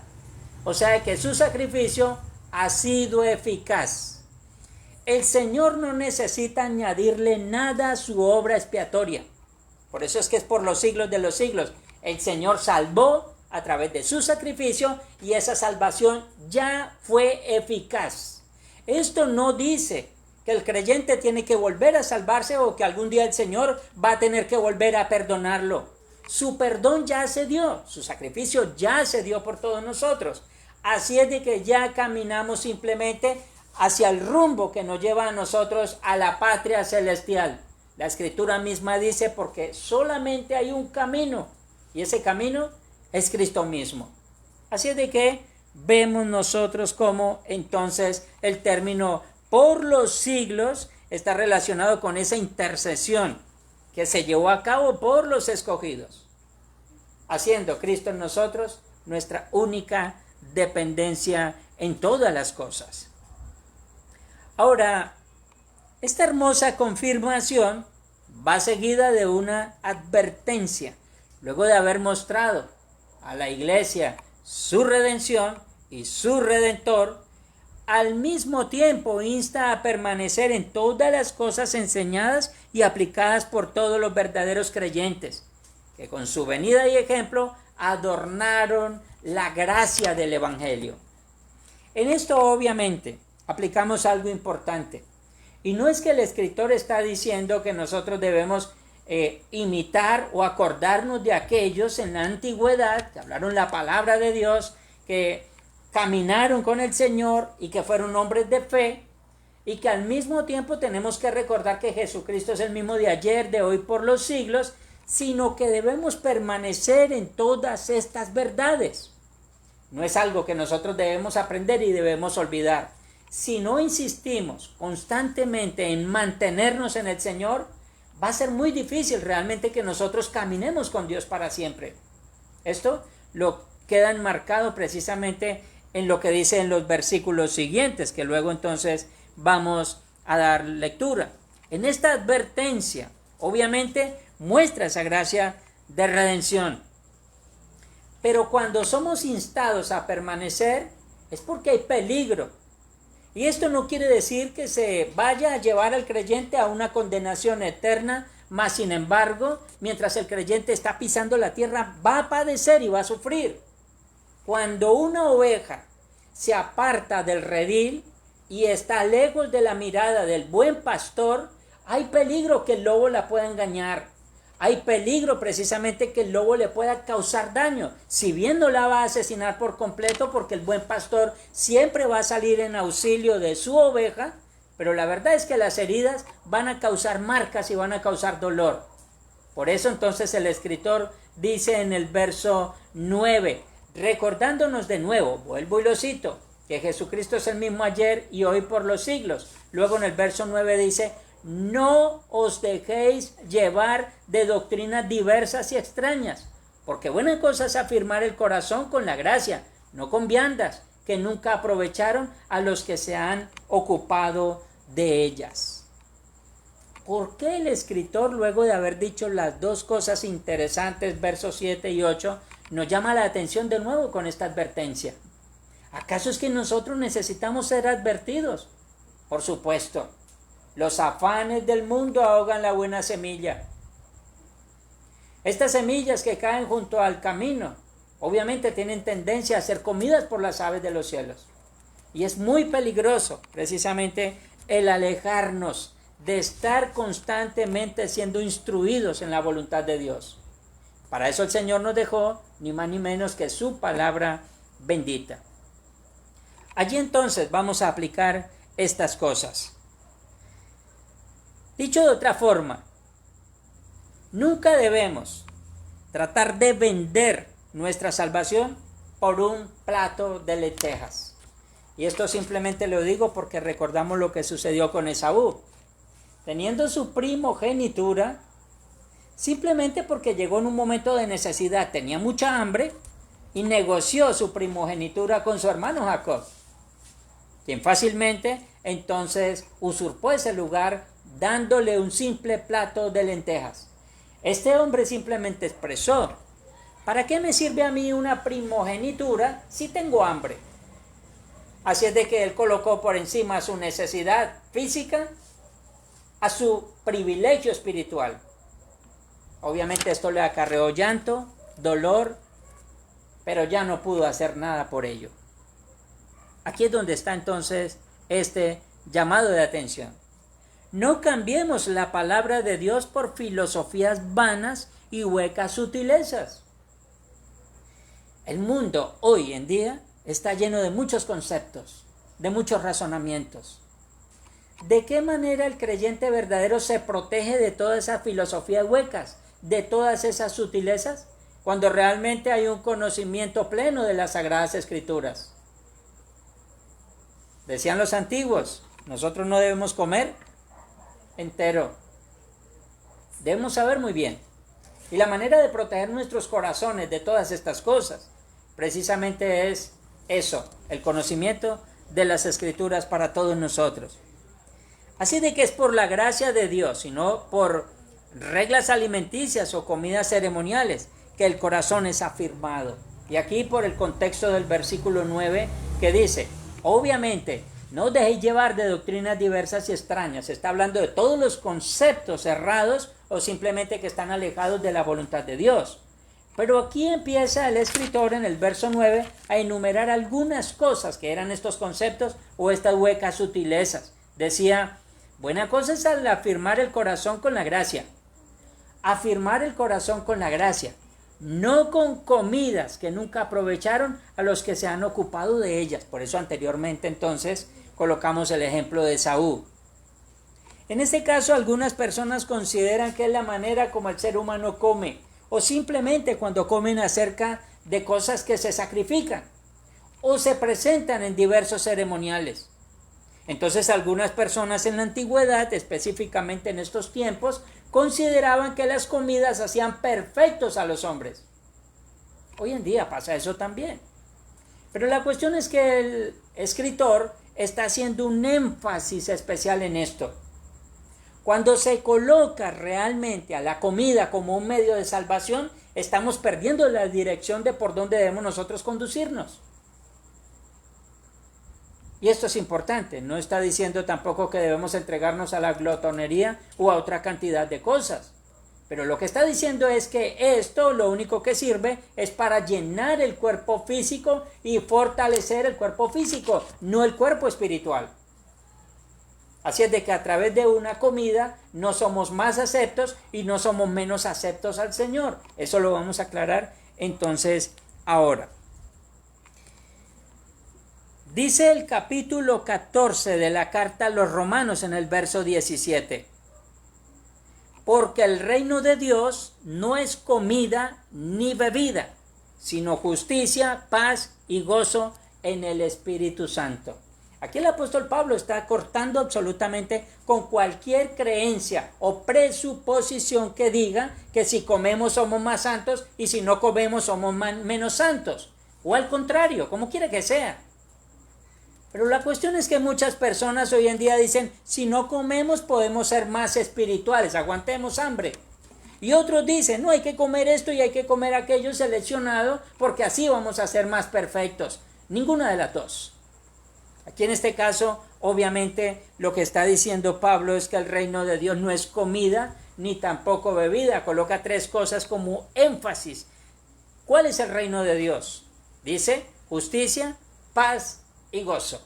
O sea que su sacrificio ha sido eficaz. El Señor no necesita añadirle nada a su obra expiatoria. Por eso es que es por los siglos de los siglos. El Señor salvó a través de su sacrificio y esa salvación ya fue eficaz. Esto no dice que el creyente tiene que volver a salvarse o que algún día el Señor va a tener que volver a perdonarlo. Su perdón ya se dio, su sacrificio ya se dio por todos nosotros. Así es de que ya caminamos simplemente hacia el rumbo que nos lleva a nosotros a la patria celestial. La Escritura misma dice porque solamente hay un camino y ese camino es Cristo mismo. Así es de que vemos nosotros cómo entonces el término por los siglos está relacionado con esa intercesión que se llevó a cabo por los escogidos, haciendo Cristo en nosotros nuestra única dependencia en todas las cosas. Ahora, Esta hermosa confirmación va seguida de una advertencia, luego de haber mostrado a la iglesia su redención y su redentor. Al mismo tiempo insta a permanecer en todas las cosas enseñadas y aplicadas por todos los verdaderos creyentes, que con su venida y ejemplo adornaron la gracia del Evangelio. En esto obviamente aplicamos algo importante, y no es que el escritor está diciendo que nosotros debemos imitar o acordarnos de aquellos en la antigüedad que hablaron la palabra de Dios, que caminaron con el Señor y que fueron hombres de fe, y que al mismo tiempo tenemos que recordar que Jesucristo es el mismo de ayer, de hoy, por los siglos, sino que debemos permanecer en todas estas verdades. No es algo que nosotros debemos aprender y debemos olvidar. Si no insistimos constantemente en mantenernos en el Señor, va a ser muy difícil realmente que nosotros caminemos con Dios para siempre. Esto lo queda enmarcado precisamente en lo que dice en los versículos siguientes, que luego entonces vamos a dar lectura. En esta advertencia, obviamente, muestra esa gracia de redención. Pero cuando somos instados a permanecer, es porque hay peligro. Y esto no quiere decir que se vaya a llevar al creyente a una condenación eterna, mas sin embargo, mientras el creyente está pisando la tierra, va a padecer y va a sufrir. Cuando una oveja se aparta del redil y está lejos de la mirada del buen pastor, hay peligro que el lobo la pueda engañar. Hay peligro precisamente que el lobo le pueda causar daño. Si bien no la va a asesinar por completo, porque el buen pastor siempre va a salir en auxilio de su oveja, pero la verdad es que las heridas van a causar marcas y van a causar dolor. Por eso entonces el escritor dice en el verso 9, recordándonos de nuevo, vuelvo y lo cito, que Jesucristo es el mismo ayer y hoy por los siglos. Luego en el verso 9 dice, no os dejéis llevar de doctrinas diversas y extrañas, porque buena cosa es afirmar el corazón con la gracia, no con viandas, que nunca aprovecharon a los que se han ocupado de ellas. ¿Por qué el escritor, luego de haber dicho las dos cosas interesantes, versos 7 y 8, nos llama la atención de nuevo con esta advertencia? ¿Acaso es que nosotros necesitamos ser advertidos? Por supuesto. Los afanes del mundo ahogan la buena semilla. Estas semillas que caen junto al camino, obviamente tienen tendencia a ser comidas por las aves de los cielos. Y es muy peligroso, precisamente, el alejarnos de estar constantemente siendo instruidos en la voluntad de Dios. Para eso el Señor nos dejó, ni más ni menos que su palabra bendita. Allí entonces vamos a aplicar estas cosas. Dicho de otra forma, nunca debemos tratar de vender nuestra salvación por un plato de lentejas. Y esto simplemente lo digo porque recordamos lo que sucedió con Esaú. Teniendo su primogenitura, simplemente porque llegó en un momento de necesidad, tenía mucha hambre y negoció su primogenitura con su hermano Jacob, quien fácilmente entonces usurpó ese lugar dándole un simple plato de lentejas. Este hombre simplemente expresó, ¿para qué me sirve a mí una primogenitura si tengo hambre? Así es de que él colocó por encima su necesidad física a su privilegio espiritual. Obviamente esto le acarreó llanto, dolor, pero ya no pudo hacer nada por ello. Aquí es donde está entonces este llamado de atención. No cambiemos la palabra de Dios por filosofías vanas y huecas sutilezas. El mundo hoy en día está lleno de muchos conceptos, de muchos razonamientos. ¿De qué manera el creyente verdadero se protege de todas esas filosofías huecas, de todas esas sutilezas, cuando realmente hay un conocimiento pleno de las Sagradas Escrituras? Decían los antiguos, nosotros no debemos comer entero. Debemos saber muy bien. Y la manera de proteger nuestros corazones de todas estas cosas, precisamente es eso, el conocimiento de las Escrituras para todos nosotros. Así de que es por la gracia de Dios y no por reglas alimenticias o comidas ceremoniales que el corazón es afirmado. Y aquí por el contexto del versículo 9 que dice, obviamente, no os dejéis llevar de doctrinas diversas y extrañas. Se está hablando de todos los conceptos errados o simplemente que están alejados de la voluntad de Dios. Pero aquí empieza el escritor en el verso 9 a enumerar algunas cosas que eran estos conceptos o estas huecas sutilezas. Decía, buena cosa es al afirmar el corazón con la gracia. Afirmar el corazón con la gracia. No con comidas que nunca aprovecharon a los que se han ocupado de ellas. Por eso anteriormente entonces colocamos el ejemplo de Esaú. En este caso algunas personas consideran que es la manera como el ser humano come, o simplemente cuando comen acerca de cosas que se sacrifican, o se presentan en diversos ceremoniales. Entonces algunas personas en la antigüedad, específicamente en estos tiempos, consideraban que las comidas hacían perfectos a los hombres. Hoy en día pasa eso también. Pero la cuestión es que el escritor está haciendo un énfasis especial en esto. Cuando se coloca realmente a la comida como un medio de salvación, estamos perdiendo la dirección de por dónde debemos nosotros conducirnos. Y esto es importante, no está diciendo tampoco que debemos entregarnos a la glotonería o a otra cantidad de cosas. Pero lo que está diciendo es que esto lo único que sirve es para llenar el cuerpo físico y fortalecer el cuerpo físico, no el cuerpo espiritual. Así es de que a través de una comida no somos más aceptos y no somos menos aceptos al Señor. Eso lo vamos a aclarar entonces ahora. Dice el capítulo 14 de la carta a los Romanos en el verso 17. Porque el reino de Dios no es comida ni bebida, sino justicia, paz y gozo en el Espíritu Santo. Aquí el apóstol Pablo está cortando absolutamente con cualquier creencia o presuposición que diga que si comemos somos más santos y si no comemos somos menos santos. O al contrario, como quiera que sea. Pero la cuestión es que muchas personas hoy en día dicen, si no comemos podemos ser más espirituales, aguantemos hambre. Y otros dicen, no, hay que comer esto y hay que comer aquello seleccionado porque así vamos a ser más perfectos. Ninguna de las dos. Aquí en este caso, obviamente, lo que está diciendo Pablo es que el reino de Dios no es comida ni tampoco bebida. Coloca tres cosas como énfasis. ¿Cuál es el reino de Dios? Dice, justicia, paz y gozo.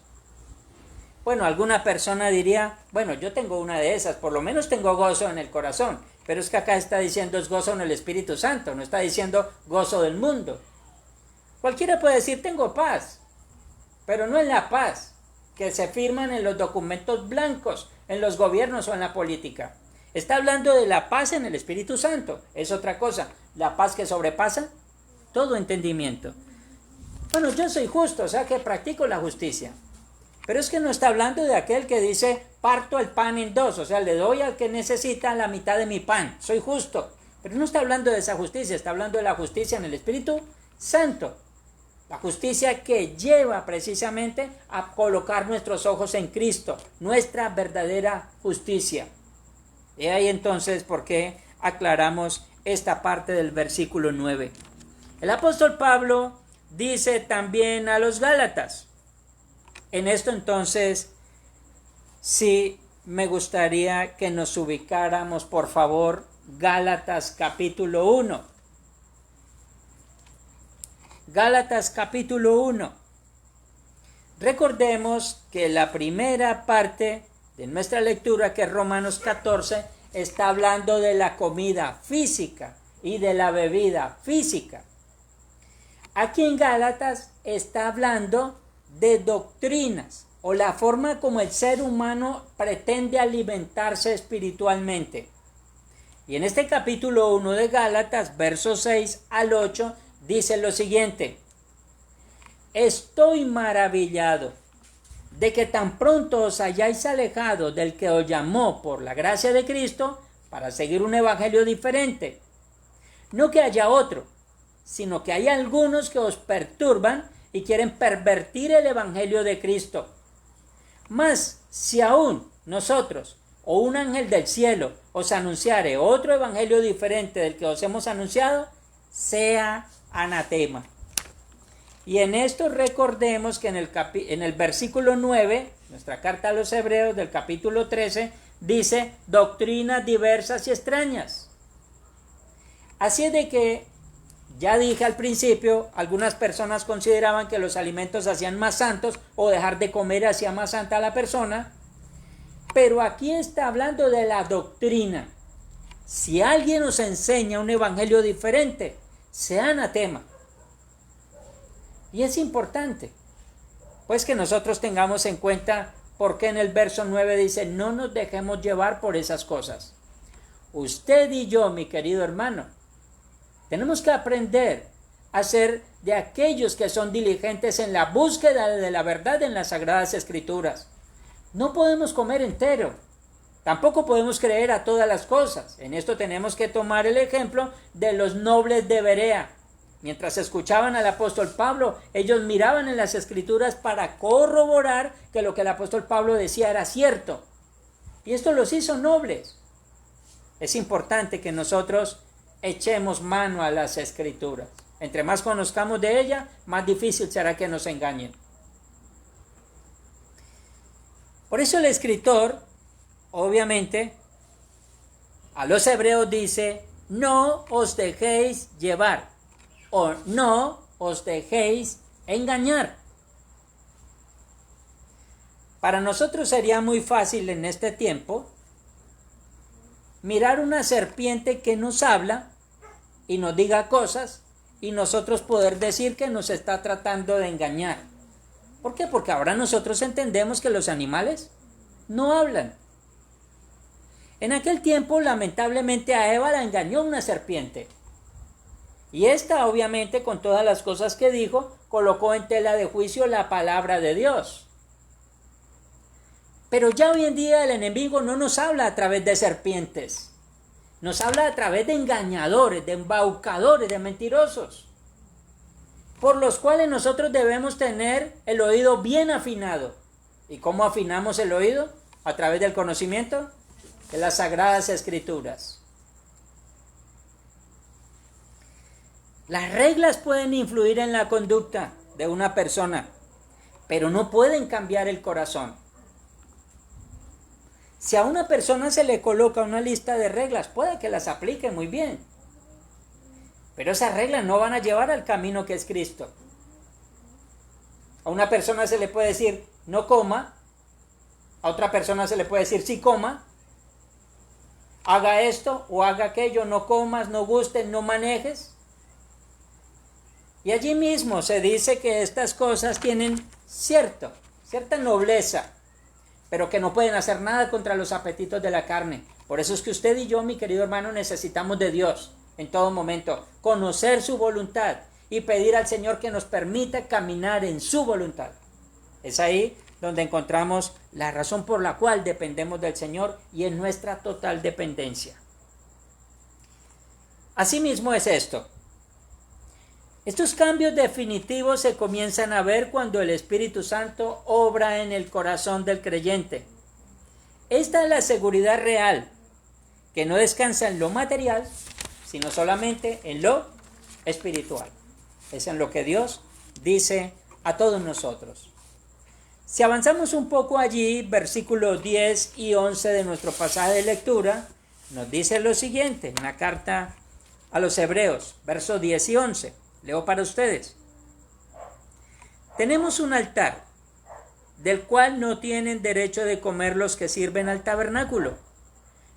Bueno, alguna persona diría, bueno, yo tengo una de esas, por lo menos tengo gozo en el corazón, pero es que acá está diciendo es gozo en el Espíritu Santo, no está diciendo gozo del mundo. Cualquiera puede decir tengo paz, pero no es la paz que se firman en los documentos blancos, en los gobiernos o en la política. Está hablando de la paz en el Espíritu Santo, es otra cosa, la paz que sobrepasa todo entendimiento. Bueno, yo soy justo, o sea que practico la justicia. Pero es que no está hablando de aquel que dice, parto el pan en dos, o sea, le doy al que necesita la mitad de mi pan, soy justo. Pero no está hablando de esa justicia, está hablando de la justicia en el Espíritu Santo. La justicia que lleva precisamente a colocar nuestros ojos en Cristo, nuestra verdadera justicia. Y ahí entonces, ¿por qué aclaramos esta parte del versículo 9? El apóstol Pablo dice también a los Gálatas. En esto entonces sí me gustaría que nos ubicáramos, por favor, Gálatas capítulo 1. Gálatas capítulo 1. Recordemos que la primera parte de nuestra lectura, que es Romanos 14, está hablando de la comida física y de la bebida física. Aquí en Gálatas está hablando de doctrinas o la forma como el ser humano pretende alimentarse espiritualmente. Y en este capítulo 1 de Gálatas, versos 6 al 8, dice lo siguiente: estoy maravillado de que tan pronto os hayáis alejado del que os llamó por la gracia de Cristo para seguir un evangelio diferente. No que haya otro, sino que hay algunos que os perturban y quieren pervertir el evangelio de Cristo. Mas, si aún nosotros o un ángel del cielo os anunciare otro evangelio diferente del que os hemos anunciado, sea anatema. Y en esto recordemos que en el versículo 9, nuestra carta a los Hebreos del capítulo 13, dice doctrinas diversas y extrañas. Así es de que, ya dije al principio, algunas personas consideraban que los alimentos hacían más santos o dejar de comer hacía más santa a la persona. Pero aquí está hablando de la doctrina. Si alguien nos enseña un evangelio diferente, sea anatema. Y es importante, pues, que nosotros tengamos en cuenta porque en el verso 9 dice, no nos dejemos llevar por esas cosas. Usted y yo, mi querido hermano, tenemos que aprender a ser de aquellos que son diligentes en la búsqueda de la verdad en las Sagradas Escrituras. No podemos comer entero, tampoco podemos creer a todas las cosas. En esto tenemos que tomar el ejemplo de los nobles de Berea. Mientras escuchaban al apóstol Pablo, ellos miraban en las Escrituras para corroborar que lo que el apóstol Pablo decía era cierto. Y esto los hizo nobles. Es importante que nosotros echemos mano a las Escrituras. Entre más conozcamos de ella, más difícil será que nos engañen. Por eso el escritor, obviamente, a los hebreos dice, no os dejéis llevar o no os dejéis engañar. Para nosotros sería muy fácil en este tiempo mirar una serpiente que nos habla y nos diga cosas y nosotros poder decir que nos está tratando de engañar. ¿Por qué? Porque ahora nosotros entendemos que los animales no hablan. En aquel tiempo, lamentablemente, a Eva la engañó una serpiente. Y esta, obviamente, con todas las cosas que dijo, colocó en tela de juicio la palabra de Dios. Pero ya hoy en día el enemigo no nos habla a través de serpientes. Nos habla a través de engañadores, de embaucadores, de mentirosos, por los cuales nosotros debemos tener el oído bien afinado. ¿Y cómo afinamos el oído? A través del conocimiento de las Sagradas Escrituras. Las reglas pueden influir en la conducta de una persona, pero no pueden cambiar el corazón. Si a una persona se le coloca una lista de reglas, puede que las aplique muy bien, pero esas reglas no van a llevar al camino que es Cristo. A una persona se le puede decir no coma, a otra persona se le puede decir sí coma, haga esto o haga aquello, no comas, no gustes, no manejes. Y allí mismo se dice que estas cosas tienen cierta nobleza, pero que no pueden hacer nada contra los apetitos de la carne. Por eso es que usted y yo, mi querido hermano, necesitamos de Dios en todo momento, conocer su voluntad y pedir al Señor que nos permita caminar en su voluntad. Es ahí donde encontramos la razón por la cual dependemos del Señor y en nuestra total dependencia. Asimismo es esto. Estos cambios definitivos se comienzan a ver cuando el Espíritu Santo obra en el corazón del creyente. Esta es la seguridad real, que no descansa en lo material, sino solamente en lo espiritual. Es en lo que Dios dice a todos nosotros. Si avanzamos un poco allí, versículos 10 y 11 de nuestro pasaje de lectura, nos dice lo siguiente, en la carta a los Hebreos, versos 10 y 11. Leo para ustedes. Tenemos un altar, del cual no tienen derecho de comer los que sirven al tabernáculo,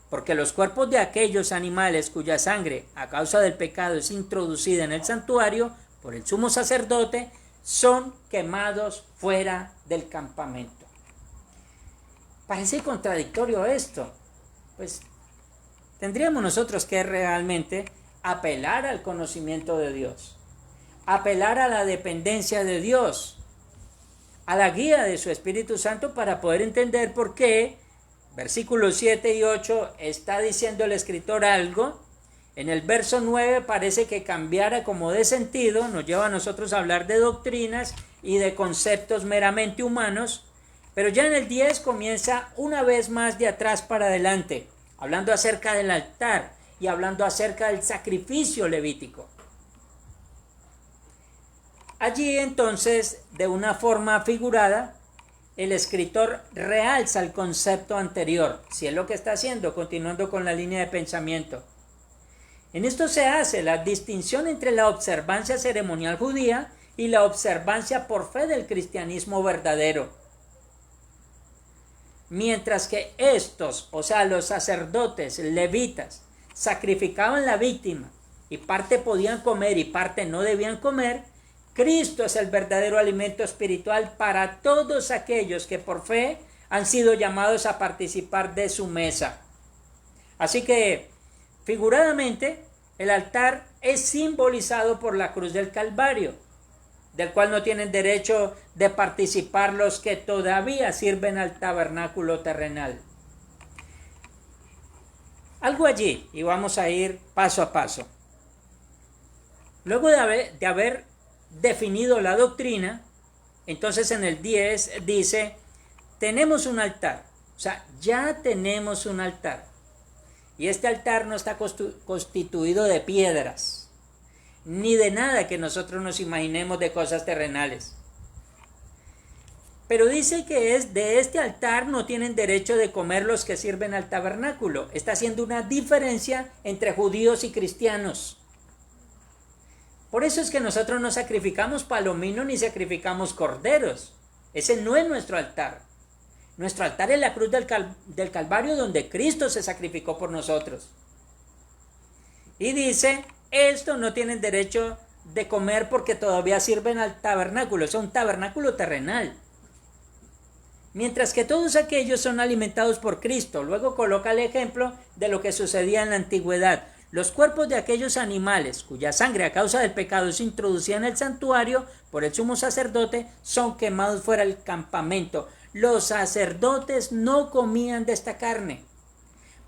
porque los cuerpos de aquellos animales cuya sangre, a causa del pecado, es introducida en el santuario por el sumo sacerdote, son quemados fuera del campamento. Parece contradictorio esto. Pues tendríamos nosotros que realmente apelar al conocimiento de Dios, apelar a la dependencia de Dios, a la guía de su Espíritu Santo para poder entender por qué versículos 7 y 8 está diciendo el escritor algo. En el verso 9 parece que cambiara como de sentido, nos lleva a nosotros a hablar de doctrinas y de conceptos meramente humanos, Pero ya en el 10 comienza una vez más de atrás para adelante, hablando acerca del altar y hablando acerca del sacrificio levítico. Allí entonces, de una forma figurada, el escritor realza el concepto anterior, si es lo que está haciendo, continuando con la línea de pensamiento. En esto se hace la distinción entre la observancia ceremonial judía y la observancia por fe del cristianismo verdadero. Mientras que estos, o sea, los sacerdotes levitas, sacrificaban la víctima y parte podían comer y parte no debían comer, Cristo es el verdadero alimento espiritual para todos aquellos que por fe han sido llamados a participar de su mesa. Así que, figuradamente, el altar es simbolizado por la cruz del Calvario, del cual no tienen derecho de participar los que todavía sirven al tabernáculo terrenal. Algo allí, y vamos a ir paso a paso. Luego de haber definido la doctrina, entonces en el 10 dice, tenemos un altar, o sea, ya tenemos un altar. Y este altar no está constituido de piedras, ni de nada que nosotros nos imaginemos de cosas terrenales. Pero dice que de este altar no tienen derecho de comer los que sirven al tabernáculo. Está haciendo una diferencia entre judíos y cristianos. Por eso es que nosotros no sacrificamos palominos ni sacrificamos corderos. Ese no es nuestro altar. Nuestro altar es la cruz del Calvario, donde Cristo se sacrificó por nosotros. Y dice, esto no tienen derecho de comer porque todavía sirven al tabernáculo. Es un tabernáculo terrenal. Mientras que todos aquellos son alimentados por Cristo. Luego coloca el ejemplo de lo que sucedía en la antigüedad. Los cuerpos de aquellos animales cuya sangre a causa del pecado es introducida en el santuario por el sumo sacerdote son quemados fuera del campamento. Los sacerdotes no comían de esta carne,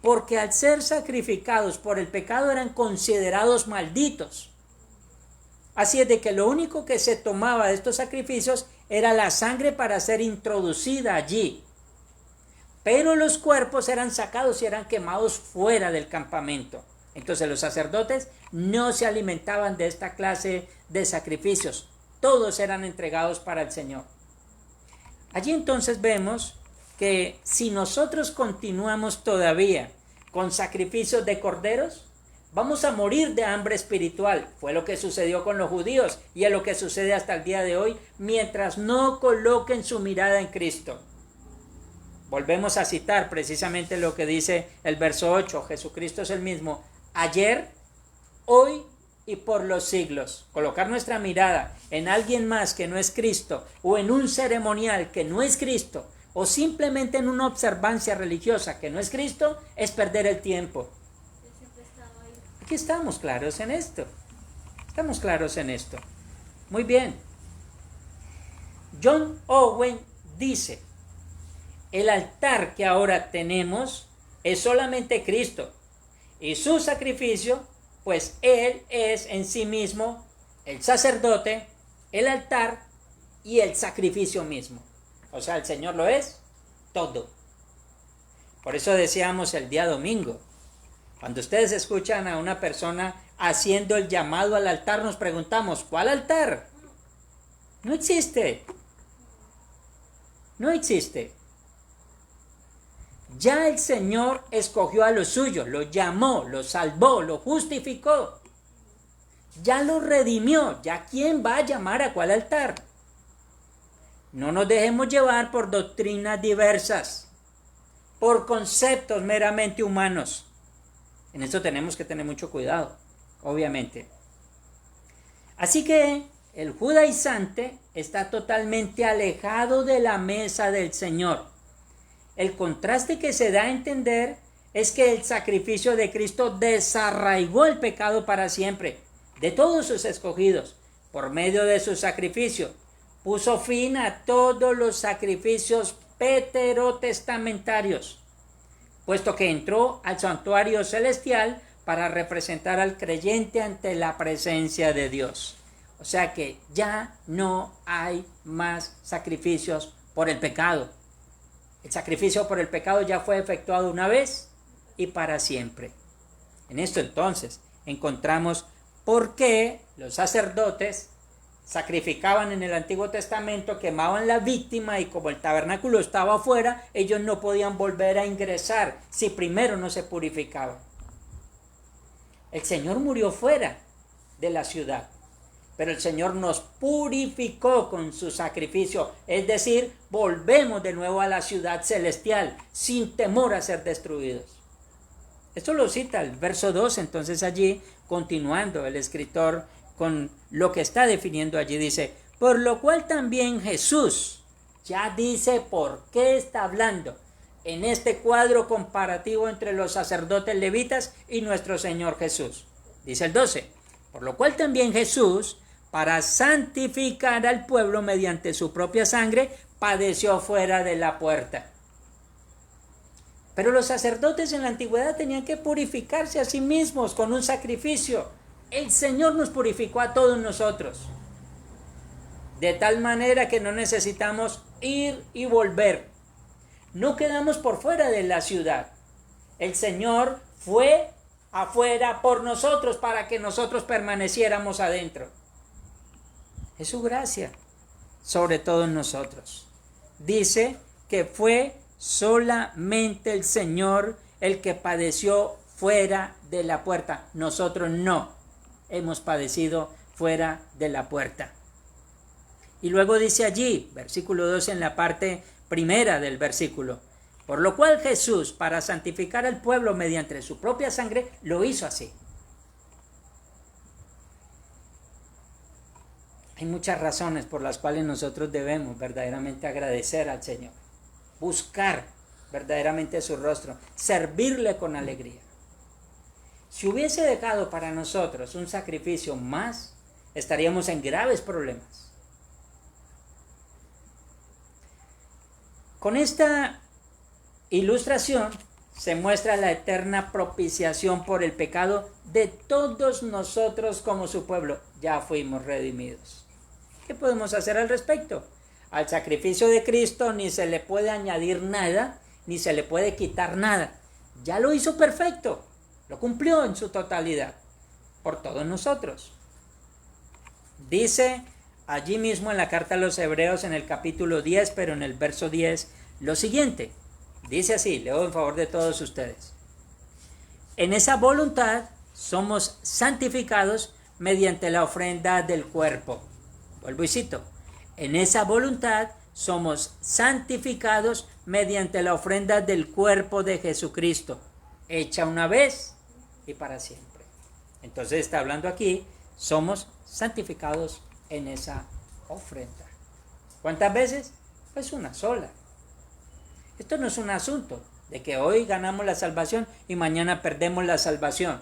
porque al ser sacrificados por el pecado eran considerados malditos. Así es de que lo único que se tomaba de estos sacrificios era la sangre para ser introducida allí. Pero los cuerpos eran sacados y eran quemados fuera del campamento. Entonces los sacerdotes no se alimentaban de esta clase de sacrificios. Todos eran entregados para el Señor. Allí entonces vemos que si nosotros continuamos todavía con sacrificios de corderos, vamos a morir de hambre espiritual. Fue lo que sucedió con los judíos y es lo que sucede hasta el día de hoy mientras no coloquen su mirada en Cristo. Volvemos a citar precisamente lo que dice el verso 8. Jesucristo es el mismo ayer, hoy y por los siglos. Colocar nuestra mirada en alguien más que no es Cristo, o en un ceremonial que no es Cristo, o simplemente en una observancia religiosa que no es Cristo, es perder el tiempo. Aquí estamos claros en esto. Estamos claros en esto. Muy bien. John Owen dice, el altar que ahora tenemos es solamente Cristo y su sacrificio, pues Él es en sí mismo el sacerdote, el altar y el sacrificio mismo. O sea, el Señor lo es todo. Por eso decíamos el día domingo, cuando ustedes escuchan a una persona haciendo el llamado al altar, nos preguntamos, ¿cuál altar? No existe. No existe. Ya el Señor escogió a los suyos, los llamó, los salvó, los justificó. Ya los redimió. ¿Ya quién va a llamar a cuál altar? No nos dejemos llevar por doctrinas diversas, por conceptos meramente humanos. En esto tenemos que tener mucho cuidado, obviamente. Así que el judaizante está totalmente alejado de la mesa del Señor. El contraste que se da a entender es que el sacrificio de Cristo desarraigó el pecado para siempre de todos sus escogidos. Por medio de su sacrificio, puso fin a todos los sacrificios veterotestamentarios, puesto que entró al santuario celestial para representar al creyente ante la presencia de Dios. O sea que ya no hay más sacrificios por el pecado. El sacrificio por el pecado ya fue efectuado una vez y para siempre. En esto entonces encontramos por qué los sacerdotes sacrificaban en el Antiguo Testamento, quemaban la víctima y como el tabernáculo estaba afuera, ellos no podían volver a ingresar si primero no se purificaban. El Señor murió fuera de la ciudad, pero el Señor nos purificó con su sacrificio, es decir, volvemos de nuevo a la ciudad celestial sin temor a ser destruidos. Esto lo cita el verso 2, entonces allí, continuando el escritor con lo que está definiendo allí, dice, por lo cual también Jesús, ya dice por qué está hablando en este cuadro comparativo entre los sacerdotes levitas y nuestro Señor Jesús. Dice el 12, por lo cual también Jesús, para santificar al pueblo mediante su propia sangre, padeció fuera de la puerta. Pero los sacerdotes en la antigüedad tenían que purificarse a sí mismos con un sacrificio. El Señor nos purificó a todos nosotros, de tal manera que no necesitamos ir y volver. No quedamos por fuera de la ciudad. El Señor fue afuera por nosotros para que nosotros permaneciéramos adentro. Es su gracia sobre todos nosotros. Dice que fue solamente el Señor el que padeció fuera de la puerta. Nosotros no hemos padecido fuera de la puerta. Y luego dice allí, versículo 2 en la parte primera del versículo, por lo cual Jesús, para santificar al pueblo mediante su propia sangre, lo hizo así. Hay muchas razones por las cuales nosotros debemos verdaderamente agradecer al Señor, buscar verdaderamente su rostro, servirle con alegría. Si hubiese dejado para nosotros un sacrificio más, estaríamos en graves problemas. Con esta ilustración se muestra la eterna propiciación por el pecado de todos nosotros como su pueblo. Ya fuimos redimidos. ¿Qué podemos hacer al respecto? Al sacrificio de Cristo ni se le puede añadir nada, ni se le puede quitar nada. Ya lo hizo perfecto. Lo cumplió en su totalidad por todos nosotros. Dice allí mismo en la carta a los Hebreos en el capítulo 10, pero en el verso 10, lo siguiente. Dice así, leo en favor de todos ustedes. En esa voluntad somos santificados mediante la ofrenda del cuerpo. Vuelvo y cito. En esa voluntad somos santificados mediante la ofrenda del cuerpo de Jesucristo, hecha una vez y para siempre. Entonces está hablando aquí, somos santificados en esa ofrenda. ¿Cuántas veces? Pues una sola. Esto no es un asunto de que hoy ganamos la salvación y mañana perdemos la salvación,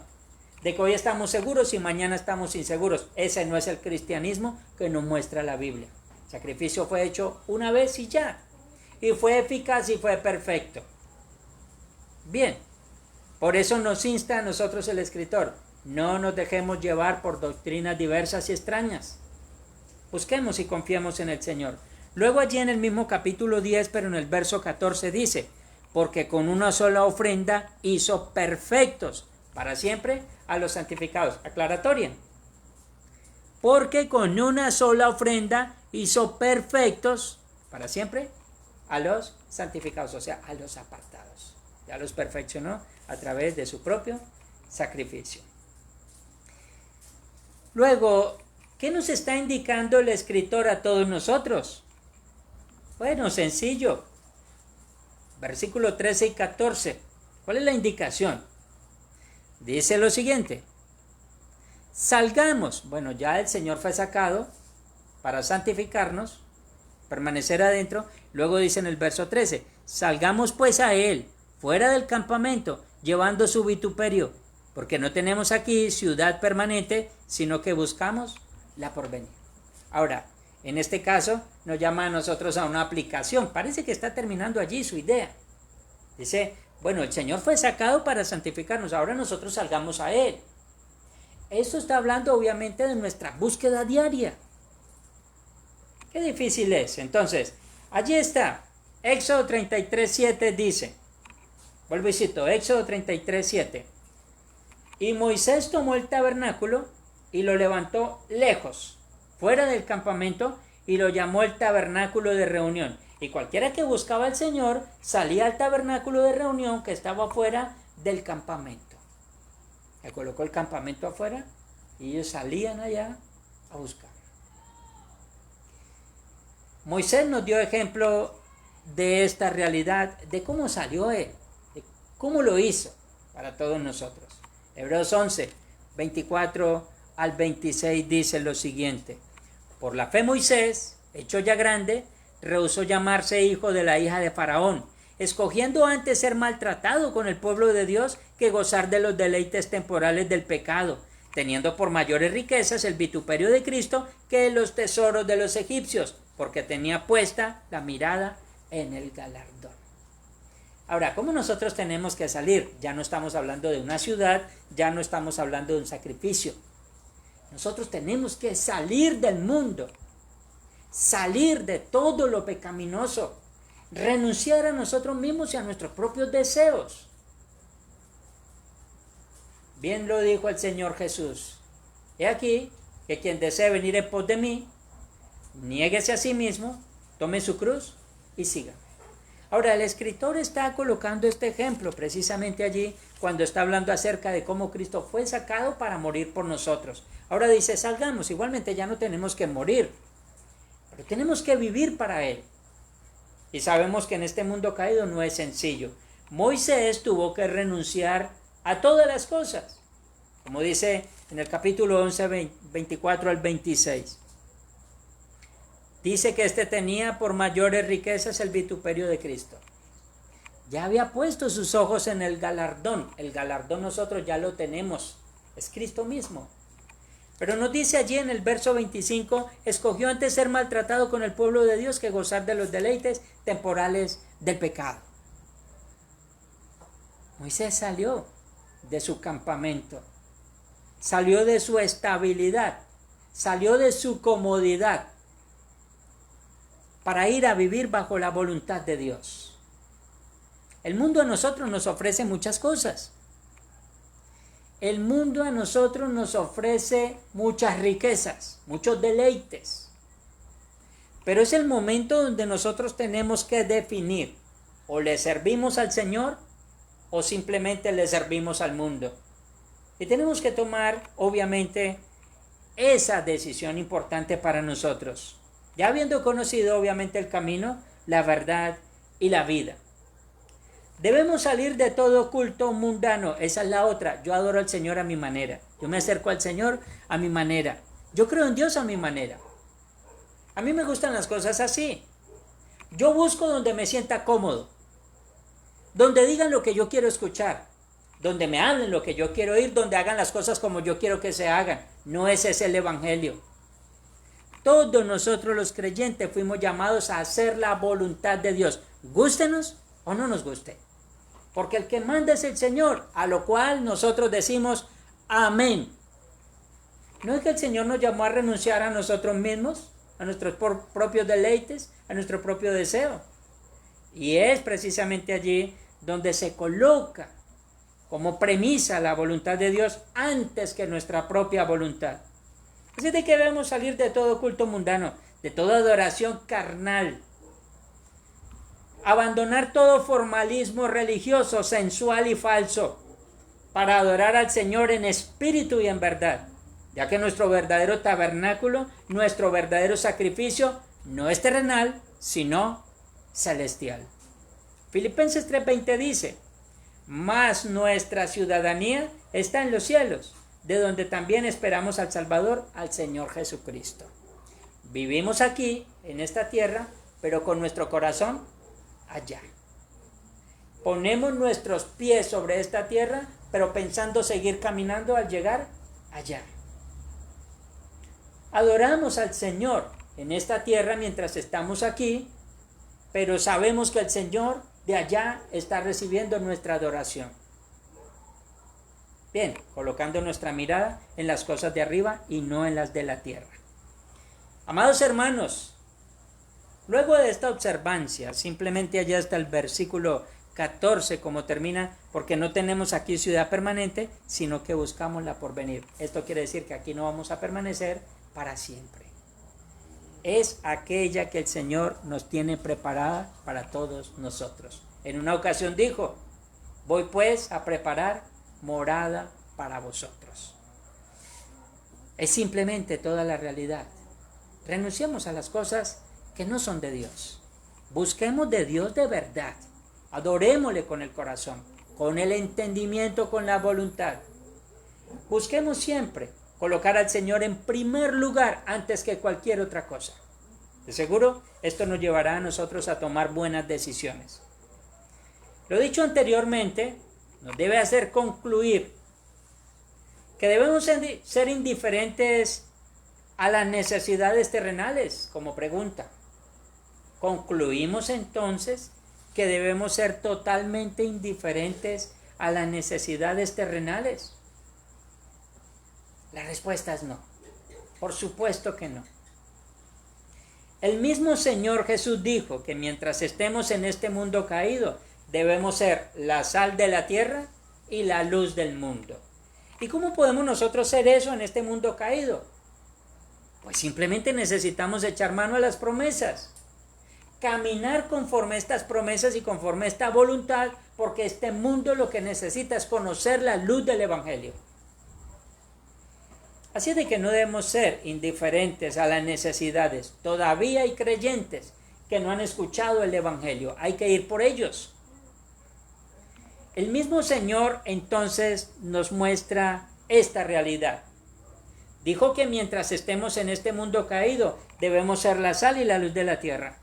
de que hoy estamos seguros y mañana estamos inseguros. Ese no es el cristianismo que nos muestra la Biblia. El sacrificio fue hecho una vez y ya, y fue eficaz y fue perfecto. Bien, por eso nos insta a nosotros el escritor, no nos dejemos llevar por doctrinas diversas y extrañas. Busquemos y confiemos en el Señor. Luego allí en el mismo capítulo 10, pero en el verso 14 dice, porque con una sola ofrenda hizo perfectos para siempre a los santificados. Aclaratoria. Porque con una sola ofrenda hizo perfectos para siempre a los santificados, o sea, a los apartados. Ya los perfeccionó a través de su propio sacrificio. Luego, ¿qué nos está indicando el escritor a todos nosotros? Bueno, sencillo. Versículo 13 y 14. ¿Cuál es la indicación? Dice lo siguiente. Salgamos. Bueno, ya el Señor fue sacado para santificarnos, permanecer adentro. Luego dice en el verso 13. Salgamos pues a Él, fuera del campamento, llevando su vituperio, porque no tenemos aquí ciudad permanente, sino que buscamos la porvenir. Ahora, en este caso, nos llama a nosotros a una aplicación. Parece que está terminando allí su idea. Dice, bueno, el Señor fue sacado para santificarnos, ahora nosotros salgamos a Él. Esto está hablando obviamente de nuestra búsqueda diaria. Qué difícil es. Entonces, allí está. Éxodo 33:7 dice, vuelvo y cito, Éxodo 33:7. Y Moisés tomó el tabernáculo y lo levantó lejos, fuera del campamento, y lo llamó el tabernáculo de reunión. Y cualquiera que buscaba al Señor salía al tabernáculo de reunión que estaba fuera del campamento. Le colocó el campamento afuera y ellos salían allá a buscar. Moisés nos dio ejemplo de esta realidad, de cómo salió él, de cómo lo hizo para todos nosotros. Hebreos 11, 24 al 26 dice lo siguiente: por la fe Moisés, hecho ya grande, rehusó llamarse hijo de la hija de Faraón, escogiendo antes ser maltratado con el pueblo de Dios que gozar de los deleites temporales del pecado, teniendo por mayores riquezas el vituperio de Cristo que los tesoros de los egipcios, porque tenía puesta la mirada en el galardón. Ahora, ¿cómo nosotros tenemos que salir? Ya no estamos hablando de una ciudad, ya no estamos hablando de un sacrificio. Nosotros tenemos que salir del mundo, salir de todo lo pecaminoso, renunciar a nosotros mismos y a nuestros propios deseos. Bien lo dijo el Señor Jesús: he aquí que quien desee venir en pos de mí, niéguese a sí mismo, tome su cruz y sígame. Ahora, el escritor está colocando este ejemplo precisamente allí cuando está hablando acerca de cómo Cristo fue sacado para morir por nosotros. Ahora dice, salgamos, igualmente ya no tenemos que morir, pero tenemos que vivir para Él. Y sabemos que en este mundo caído no es sencillo. Moisés tuvo que renunciar a todas las cosas, como dice en el capítulo 11, 24 al 26. Dice que éste tenía por mayores riquezas el vituperio de Cristo. Ya había puesto sus ojos en el galardón. El galardón nosotros ya lo tenemos, es Cristo mismo. Pero nos dice allí en el verso 25, escogió antes ser maltratado con el pueblo de Dios que gozar de los deleites temporales del pecado. Moisés salió de su campamento, salió de su estabilidad, salió de su comodidad para ir a vivir bajo la voluntad de Dios. El mundo a nosotros nos ofrece muchas cosas. El mundo a nosotros nos ofrece muchas riquezas, muchos deleites. Pero es el momento donde nosotros tenemos que definir: o le servimos al Señor o simplemente le servimos al mundo. Y tenemos que tomar, obviamente, esa decisión importante para nosotros, ya habiendo conocido obviamente el camino, la verdad y la vida. Debemos salir de todo culto mundano. Esa es la otra. Yo adoro al Señor a mi manera. Yo me acerco al Señor a mi manera. Yo creo en Dios a mi manera. A mí me gustan las cosas así. Yo busco donde me sienta cómodo, donde digan lo que yo quiero escuchar, donde me hablen lo que yo quiero oír, donde hagan las cosas como yo quiero que se hagan. No ese es el evangelio. Todos nosotros los creyentes fuimos llamados a hacer la voluntad de Dios, gústenos o no nos guste. Porque el que manda es el Señor, a lo cual nosotros decimos amén. ¿No es que el Señor nos llamó a renunciar a nosotros mismos, a nuestros propios deleites, a nuestro propio deseo? Y es precisamente allí donde se coloca como premisa la voluntad de Dios antes que nuestra propia voluntad. Así de que debemos salir de todo culto mundano, de toda adoración carnal, abandonar todo formalismo religioso, sensual y falso, para adorar al Señor en espíritu y en verdad, ya que nuestro verdadero tabernáculo, nuestro verdadero sacrificio, no es terrenal, sino celestial. Filipenses 3:20 dice: mas nuestra ciudadanía está en los cielos, de donde también esperamos al Salvador, al Señor Jesucristo. Vivimos aquí, en esta tierra, pero con nuestro corazón allá. Ponemos nuestros pies sobre esta tierra, pero pensando seguir caminando al llegar allá. Adoramos al Señor en esta tierra mientras estamos aquí, pero sabemos que el Señor de allá está recibiendo nuestra adoración. Bien, colocando nuestra mirada en las cosas de arriba y no en las de la tierra. Amados hermanos, Luego de esta observancia, simplemente allá está el versículo 14 como termina, porque no tenemos aquí ciudad permanente, sino que buscamos la porvenir. Esto quiere decir que aquí no vamos a permanecer para siempre. Es aquella que el Señor nos tiene preparada para todos nosotros. En una ocasión dijo, voy pues a preparar morada para vosotros. Es simplemente toda la realidad. Renunciemos a las cosas que no son de Dios. Busquemos de Dios de verdad. Adorémosle con el corazón, con el entendimiento, con la voluntad. Busquemos siempre colocar al Señor en primer lugar antes que cualquier otra cosa. De seguro, esto nos llevará a nosotros a tomar buenas decisiones. Lo dicho anteriormente nos debe hacer concluir que debemos ser indiferentes a las necesidades terrenales, como pregunta. Concluimos entonces que debemos ser totalmente indiferentes a las necesidades terrenales. La respuesta es no. Por supuesto que no. El mismo Señor Jesús dijo que mientras estemos en este mundo caído, debemos ser la sal de la tierra y la luz del mundo. ¿Y cómo podemos nosotros ser eso en este mundo caído? Pues simplemente necesitamos echar mano a las promesas. Caminar conforme a estas promesas y conforme a esta voluntad, porque este mundo lo que necesita es conocer la luz del Evangelio. Así de que no debemos ser indiferentes a las necesidades. Todavía hay creyentes que no han escuchado el Evangelio. Hay que ir por ellos. El mismo Señor entonces nos muestra esta realidad. Dijo que mientras estemos en este mundo caído, debemos ser la sal y la luz de la tierra.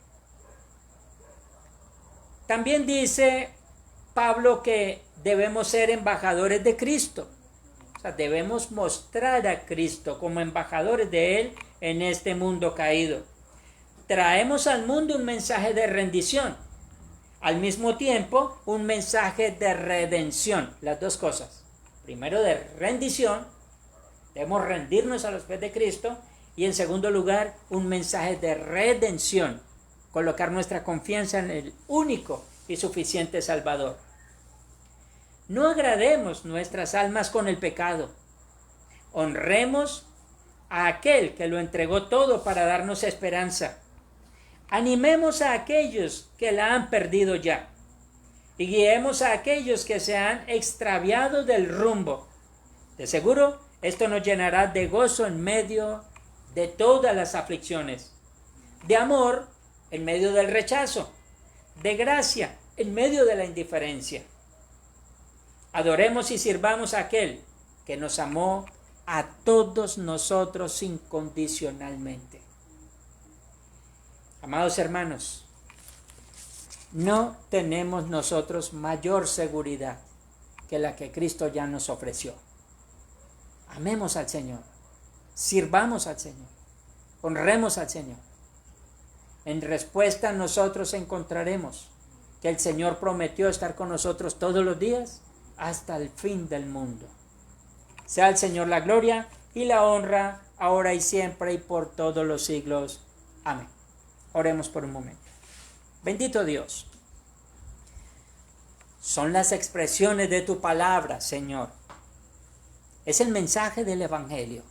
También dice Pablo que debemos ser embajadores de Cristo. O sea, debemos mostrar a Cristo como embajadores de Él en este mundo caído. Traemos al mundo un mensaje de rendición. Al mismo tiempo, un mensaje de redención. Las dos cosas. Primero de rendición. Debemos rendirnos a los pies de Cristo. Y en segundo lugar, un mensaje de redención. Colocar nuestra confianza en el único y suficiente Salvador. No agrademos nuestras almas con el pecado. Honremos a aquel que lo entregó todo para darnos esperanza. Animemos a aquellos que la han perdido ya. Y guiemos a aquellos que se han extraviado del rumbo. De seguro, esto nos llenará de gozo en medio de todas las aflicciones. De amor en medio del rechazo, de gracia en medio de la indiferencia. Adoremos y sirvamos a aquel que nos amó a todos nosotros incondicionalmente. Amados hermanos, no tenemos nosotros mayor seguridad que la que Cristo ya nos ofreció. Amemos al Señor, sirvamos al Señor, honremos al Señor. En respuesta nosotros encontraremos que el Señor prometió estar con nosotros todos los días hasta el fin del mundo. Sea al Señor la gloria y la honra, ahora y siempre y por todos los siglos. Amén. Oremos por un momento. Bendito Dios. Son las expresiones de tu palabra, Señor. Es el mensaje del Evangelio.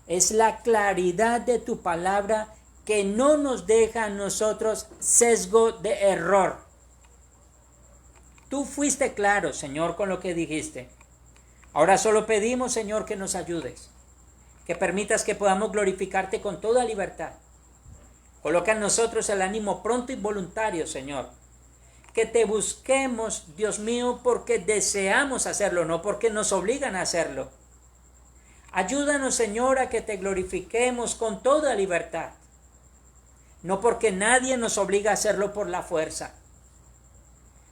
Es la claridad de tu palabra que no nos deja a nosotros sesgo de error. Tú fuiste claro, Señor, con lo que dijiste. Ahora solo pedimos, Señor, que nos ayudes, que permitas que podamos glorificarte con toda libertad. Coloca en nosotros el ánimo pronto y voluntario, Señor. Que te busquemos, Dios mío, porque deseamos hacerlo, no porque nos obligan a hacerlo. Ayúdanos, Señor, a que te glorifiquemos con toda libertad. No porque nadie nos obliga a hacerlo por la fuerza.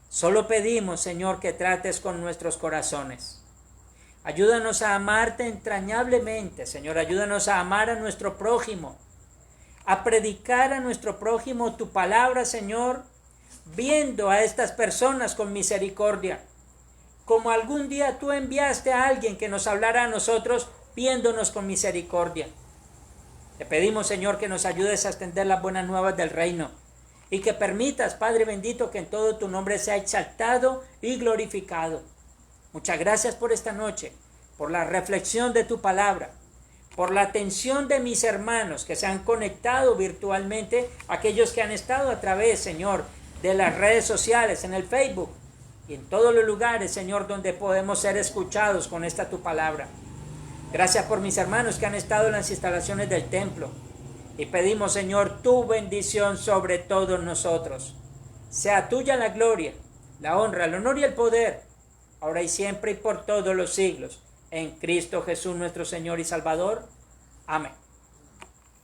Solo pedimos, Señor, que trates con nuestros corazones. Ayúdanos a amarte entrañablemente, Señor. Ayúdanos a amar a nuestro prójimo, a predicar a nuestro prójimo tu palabra, Señor, viendo a estas personas con misericordia, como algún día tú enviaste a alguien que nos hablara a nosotros, viéndonos con misericordia. Te pedimos, Señor, que nos ayudes a extender las buenas nuevas del reino y que permitas, Padre bendito, que en todo tu nombre sea exaltado y glorificado. Muchas gracias por esta noche, por la reflexión de tu palabra, por la atención de mis hermanos que se han conectado virtualmente, aquellos que han estado a través, Señor, de las redes sociales, en el Facebook y en todos los lugares, Señor, donde podemos ser escuchados con esta tu palabra. Gracias por mis hermanos que han estado en las instalaciones del templo. Y pedimos, Señor, tu bendición sobre todos nosotros. Sea tuya la gloria, la honra, el honor y el poder, ahora y siempre y por todos los siglos. En Cristo Jesús nuestro Señor y Salvador. Amén.